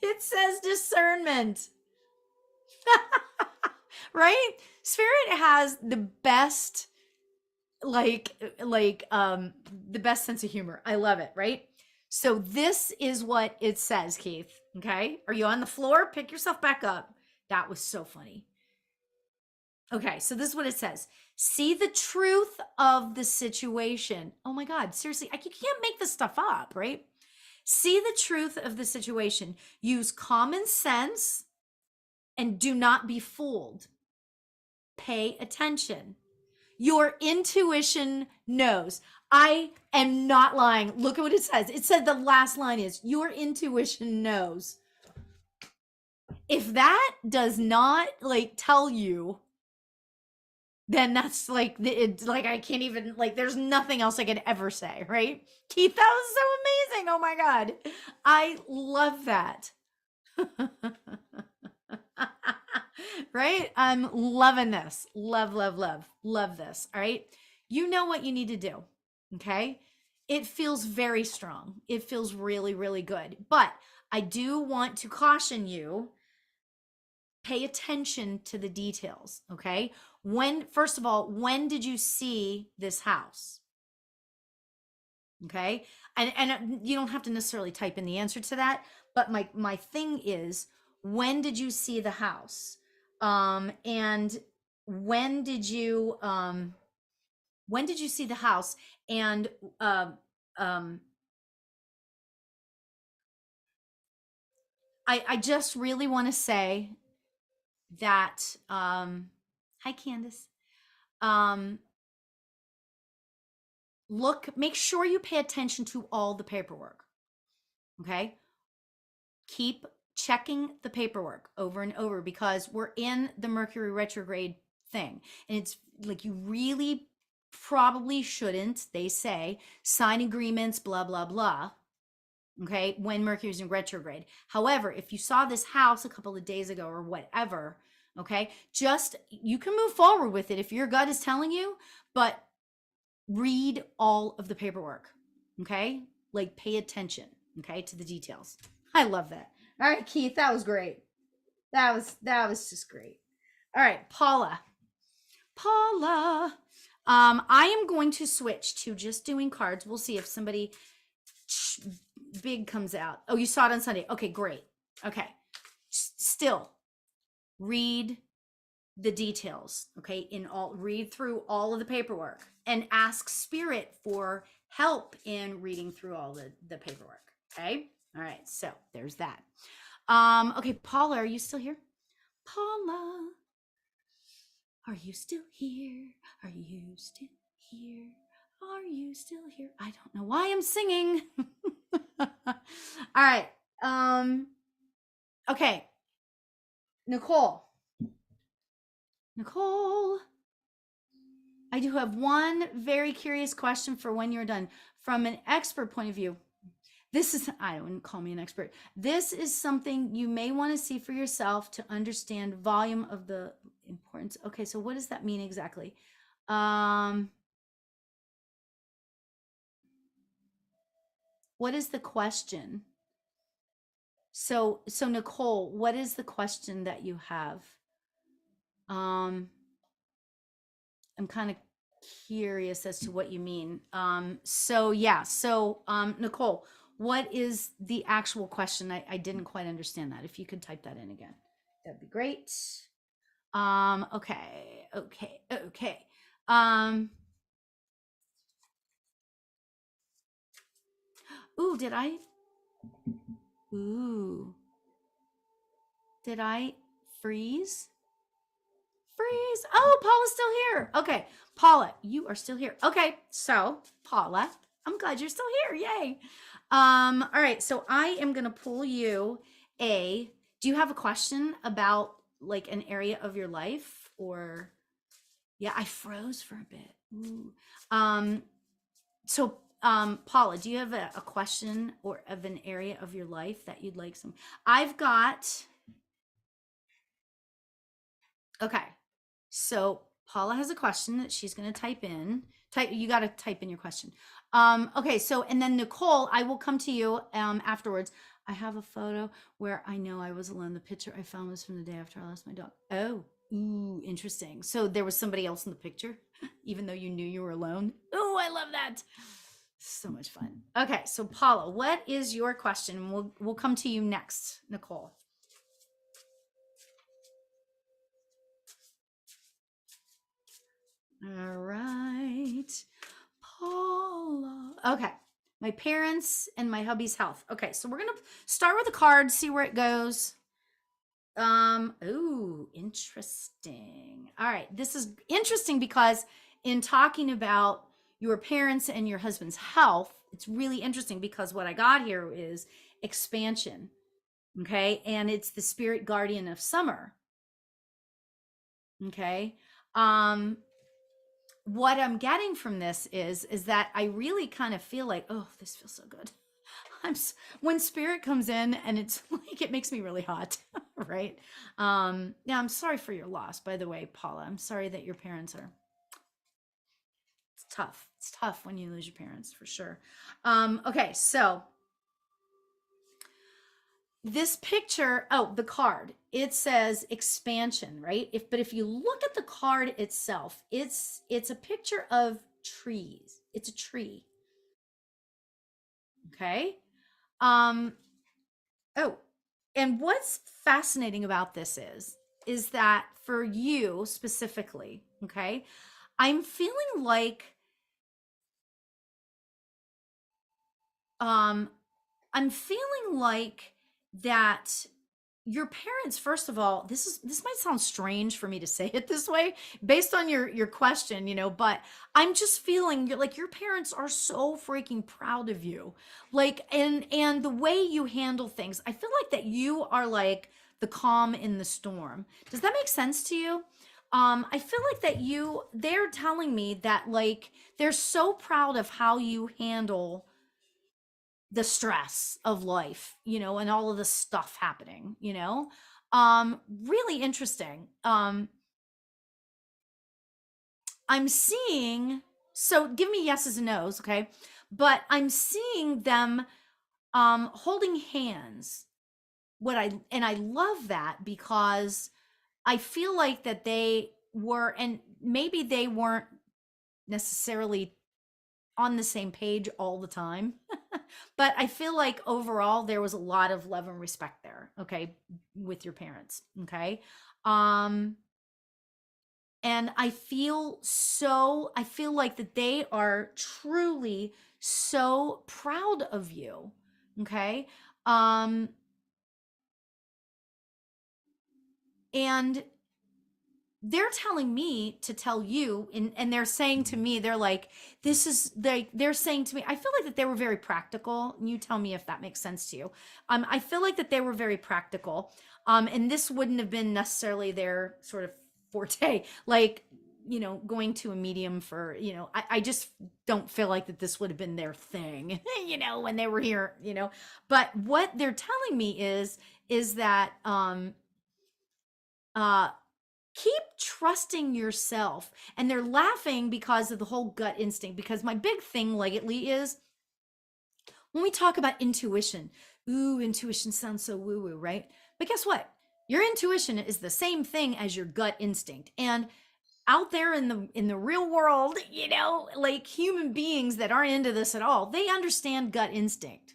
A: It says discernment. Right? Spirit has the best the best sense of humor. I love it, right? So this is what it says, Keith. Okay? Are you on the floor? Pick yourself back up. That was so funny. Okay, so this is what it says. See the truth of the situation. Oh my God, seriously, you can't make this stuff up, right? See the truth of the situation. Use common sense and do not be fooled. Pay attention. Your intuition knows. I am not lying. Look at what it says. It said the last line is, your intuition knows. If that does not tell you, then that's I can't even, there's nothing else I could ever say, right? Keith, that was so amazing. Oh my God. I love that. Right? I'm loving this. Love this. All right. You know what you need to do. Okay. It feels very strong. It feels really, really good. But I do want to caution you, pay attention to the details. Okay. First of all, when did you see this house? Okay. And you don't have to necessarily type in the answer to that, But my thing is, when did you see the house? And when did you see the house? And I just really want to say that hi Candace. Make sure you pay attention to all the paperwork. Okay? Keep checking the paperwork over and over, because we're in the Mercury retrograde thing. And it's like, you really probably shouldn't, they say, sign agreements, blah, blah, blah. Okay, when Mercury's in retrograde. However, if you saw this house a couple of days ago or whatever, okay, just, you can move forward with it if your gut is telling you, but read all of the paperwork. Okay, like pay attention, okay, to the details. I love that. All right, Keith, that was great. That was just great. All right, Paula. I am going to switch to just doing cards. We'll see if somebody big comes out. Oh, you saw it on Sunday. Okay, great. Okay. Still read the details, okay? Read through all of the paperwork and ask spirit for help in reading through all the paperwork, okay? All right, so there's that. Okay, Paula, are you still here? Paula, are you still here? Are you still here? Are you still here? I don't know why I'm singing. All right. Okay. Nicole, I do have one very curious question for when you're done. From an expert point of view, I wouldn't call me an expert. This is something you may want to see for yourself to understand volume of the importance. Okay, so what does that mean exactly? What is the question? So Nicole, what is the question that you have? I'm kind of curious as to what you mean. Nicole, what is the actual question? I didn't quite understand that. If you could type that in again, that'd be great. Okay. Did I freeze? Oh, Paula's still here. Okay, Paula, you are still here. Okay, so Paula, I'm glad you're still here. Yay. All right, so I am gonna pull you do you have a question about like an area of your life? Or yeah, I froze for a bit. Ooh. Paula, do you have a question or of an area of your life that you'd like some? Okay. So Paula has a question that she's going to type in. You got to type in your question. Okay. So, and then Nicole, I will come to you afterwards. I have a photo where I know I was alone. The picture I found was from the day after I lost my dog. Oh, ooh, interesting. So there was somebody else in the picture, even though you knew you were alone. Oh, I love that. So much fun. Okay. So Paula, what is your question? We'll come to you next, Nicole. All right, Paula. Okay, my parents and my hubby's health. Okay, so we're gonna start with a card, see where it goes. Ooh, interesting. All right, this is interesting because in talking about your parents and your husband's health, it's really interesting because what I got here is expansion. Okay, and it's the spirit guardian of summer. Okay. What I'm getting from this is that I really kind of feel like, oh, this feels so good. When spirit comes in and it's like, it makes me really hot, right? Yeah, I'm sorry for your loss, by the way, Paula. I'm sorry that your parents are. It's tough. It's tough when you lose your parents, for sure. Okay, so this picture, the card, it says expansion, right? But if you look at the card itself, it's a picture of trees. It's a tree. Okay. Oh, and what's fascinating about this is that for you specifically, okay, I'm feeling like um I'm feeling like that your parents, first of all, this might sound strange for me to say it this way based on your question, but I'm just feeling like your parents are so freaking proud of you. Like, and the way you handle things. I feel like that you are like the calm in the storm. Does that make sense to you? I feel like that they're telling me that like they're so proud of how you handle the stress of life, and all of this stuff happening, really interesting. I'm seeing, so give me yeses and nos, okay? But I'm seeing them holding hands. And I love that because I feel like that they were, and maybe they weren't necessarily on the same page all the time. But I feel like overall there was a lot of love and respect there, okay, with your parents, okay? Um and I feel like that they are truly so proud of you, okay? Um and they're telling me to tell you, and they're saying to me, they're like, they're saying to me, I feel like that they were very practical, and you tell me if that makes sense to you. I feel like that they were very practical, and this wouldn't have been necessarily their sort of forte, like, going to a medium for, I just don't feel like that this would have been their thing, when they were here, but what they're telling me is that uh keep trusting yourself. And they're laughing because of the whole gut instinct. Because my big thing lately is when we talk about intuition, ooh, intuition sounds so woo woo, right? But guess what? Your intuition is the same thing as your gut instinct. And out there in the real world, like human beings that aren't into this at all, they understand gut instinct.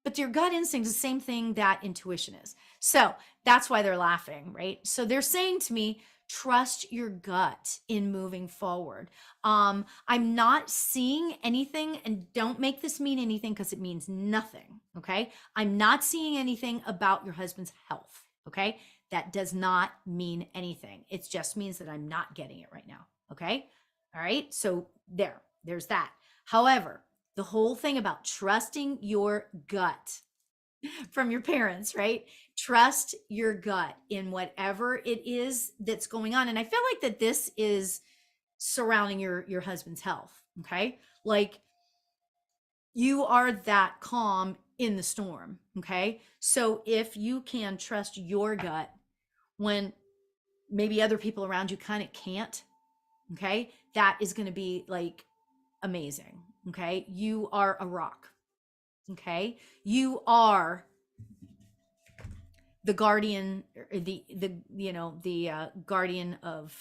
A: But your gut instinct is the same thing that intuition is. So that's why they're laughing, right? So they're saying to me, trust your gut in moving forward. I'm not seeing anything, and don't make this mean anything because it means nothing. Okay. I'm not seeing anything about your husband's health. Okay. That does not mean anything. It just means that I'm not getting it right now. Okay. All right. So there's that. However, the whole thing about trusting your gut from your parents, right? Trust your gut in whatever it is that's going on. And I feel like that this is surrounding your husband's health, okay? Like you are that calm in the storm, okay? So if you can trust your gut when maybe other people around you kind of can't, okay? That is going to be like amazing, okay? You are a rock. Okay, you are the guardian, the guardian of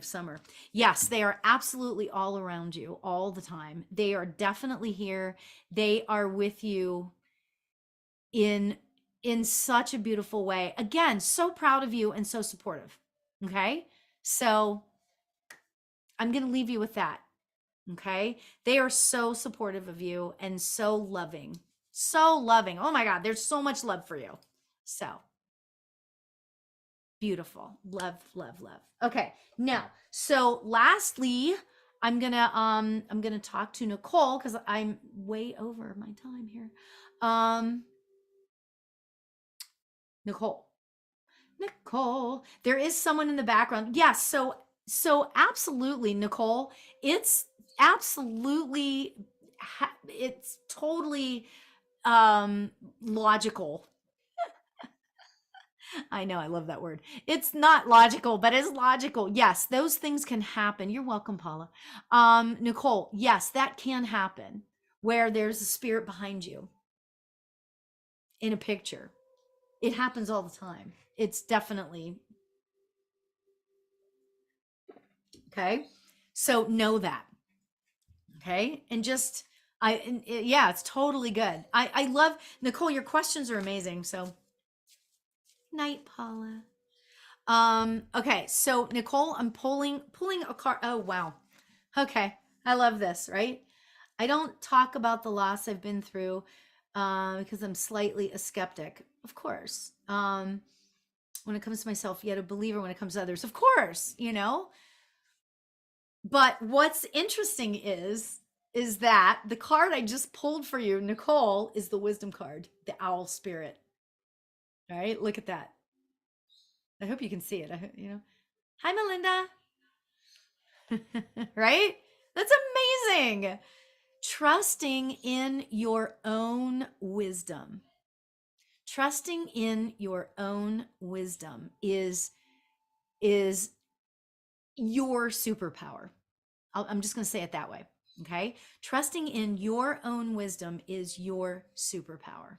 A: summer. Yes, they are absolutely all around you all the time. They are definitely here. They are with you in such a beautiful way. Again, so proud of you and so supportive. Okay, so I'm going to leave you with that. Okay. They are so supportive of you and so loving. So loving. Oh my God. There's so much love for you. So beautiful. Love, love, love. Okay. Now, so lastly, I'm gonna talk to Nicole because I'm way over my time here. Um, Nicole. Nicole. There is someone in the background. Yes, so absolutely, Nicole. It's absolutely it's totally logical. I know, I love that word. It's not logical, but it's logical. Yes, those things can happen. You're welcome, Paula. Nicole, yes, that can happen where there's a spirit behind you in a picture. It happens all the time. It's definitely okay. So know that. Okay. And just Yeah, it's totally good. I love, Nicole, your questions are amazing. So night, Paula. Okay, so Nicole, I'm pulling a card. Oh wow. Okay. I love this, right? I don't talk about the loss I've been through because I'm slightly a skeptic, of course. When it comes to myself, yet a believer when it comes to others, of course, you know. But what's interesting is that the card I just pulled for you, Nicole, is the wisdom card, the owl spirit. All right, look at that. I hope you can see it. You know, hi, Melinda. Right? That's amazing. Trusting in your own wisdom. Trusting in your own wisdom is your superpower. I'm just going to say it that way. Okay. Trusting in your own wisdom is your superpower.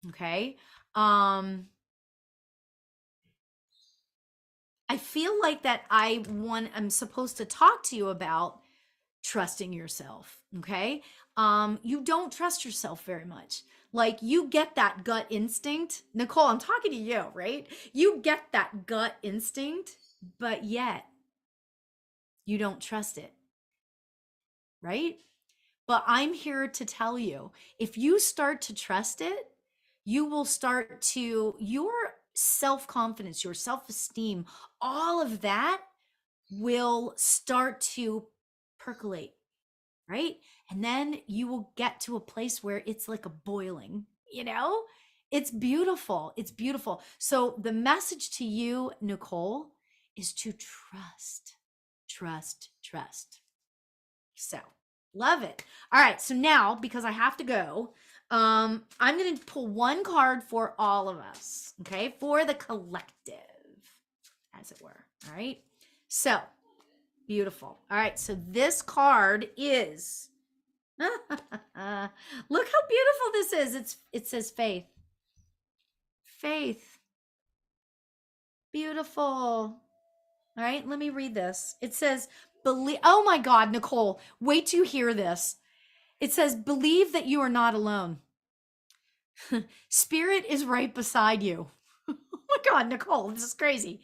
A: Okay. I feel like that I'm supposed to talk to you about trusting yourself. Okay. You don't trust yourself very much. Like you get that gut instinct. Nicole, I'm talking to you, right? You get that gut instinct, but yet you don't trust it. Right? But I'm here to tell you, if you start to trust it, you will start to, your self-confidence, your self-esteem, all of that will start to percolate, right? And then you will get to a place where it's like a boiling, you know? It's beautiful. It's beautiful. So the message to you, Nicole, is to trust, trust, trust. So love it. All right. So now, because I have to go, I'm going to pull one card for all of us. Okay. For the collective, as it were. All right. So beautiful. All right. So this card is, look how beautiful this is. It says faith. Faith. Beautiful. All right. Let me read this. It says, believe. Oh my God, Nicole, wait till you hear this. It says, believe that you are not alone. Spirit is right beside you. Oh my God, Nicole, this is crazy.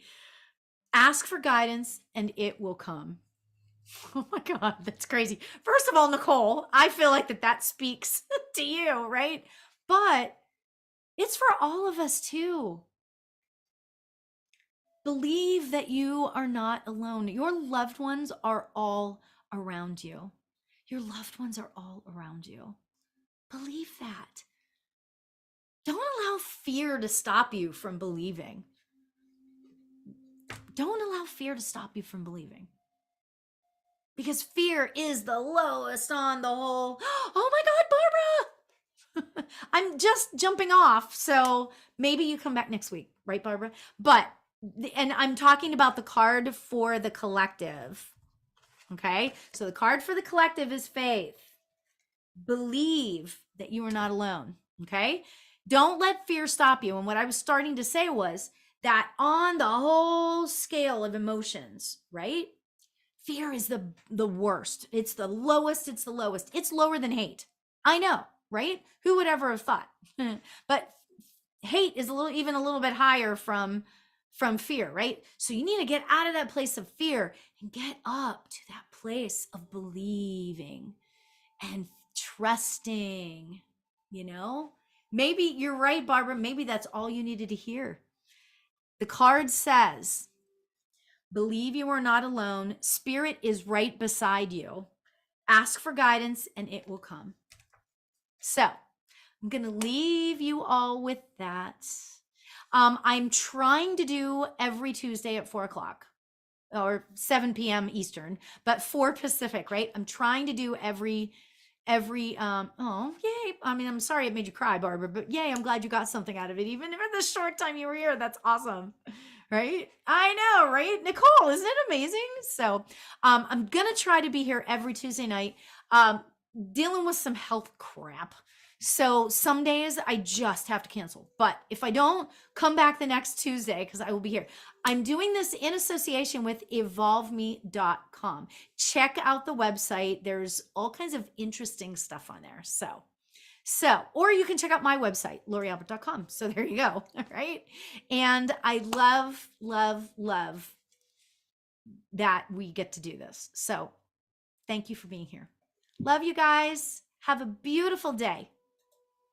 A: Ask for guidance and it will come. Oh my God, that's crazy. First of all, Nicole, I feel like that speaks to you, right? But it's for all of us too. Believe that you are not alone. Your loved ones are all around you. Your loved ones are all around you. Believe that. Don't allow fear to stop you from believing. Don't allow fear to stop you from believing. Because fear is the lowest on the whole. Oh my God, Barbara! I'm just jumping off. So maybe you come back next week, right, Barbara? But, and I'm talking about the card for the collective. Okay. So the card for the collective is faith. Believe that you are not alone. Okay. Don't let fear stop you. And what I was starting to say was that on the whole scale of emotions, right? Fear is the worst. It's the lowest. It's the lowest. It's lower than hate. I know, right? Who would ever have thought? But hate is even a little bit higher from fear, right? So you need to get out of that place of fear and get up to that place of believing and trusting, you know? Maybe you're right, Barbara. Maybe that's all you needed to hear. The card says, believe you are not alone. Spirit is right beside you. Ask for guidance and it will come. So I'm going to leave you all with that. I'm trying to do every Tuesday at 4:00 or 7 p.m. Eastern, but 4 Pacific, right? I'm trying to do every oh yay, I mean, I'm sorry it made you cry, Barbara, but yay, I'm glad you got something out of it, even in the short time you were here. That's awesome, right? I know, right, Nicole? Isn't it amazing? So I'm gonna try to be here every Tuesday night, dealing with some health crap, So some days I just have to cancel. But if I don't, come back the next Tuesday because I will be here. I'm doing this in association with evolveme.com. Check out the website. There's all kinds of interesting stuff on there. Or you can check out my website, laurialbert.com. So there you go. All right. And I love, love, love that we get to do this. So thank you for being here. Love you guys. Have a beautiful day.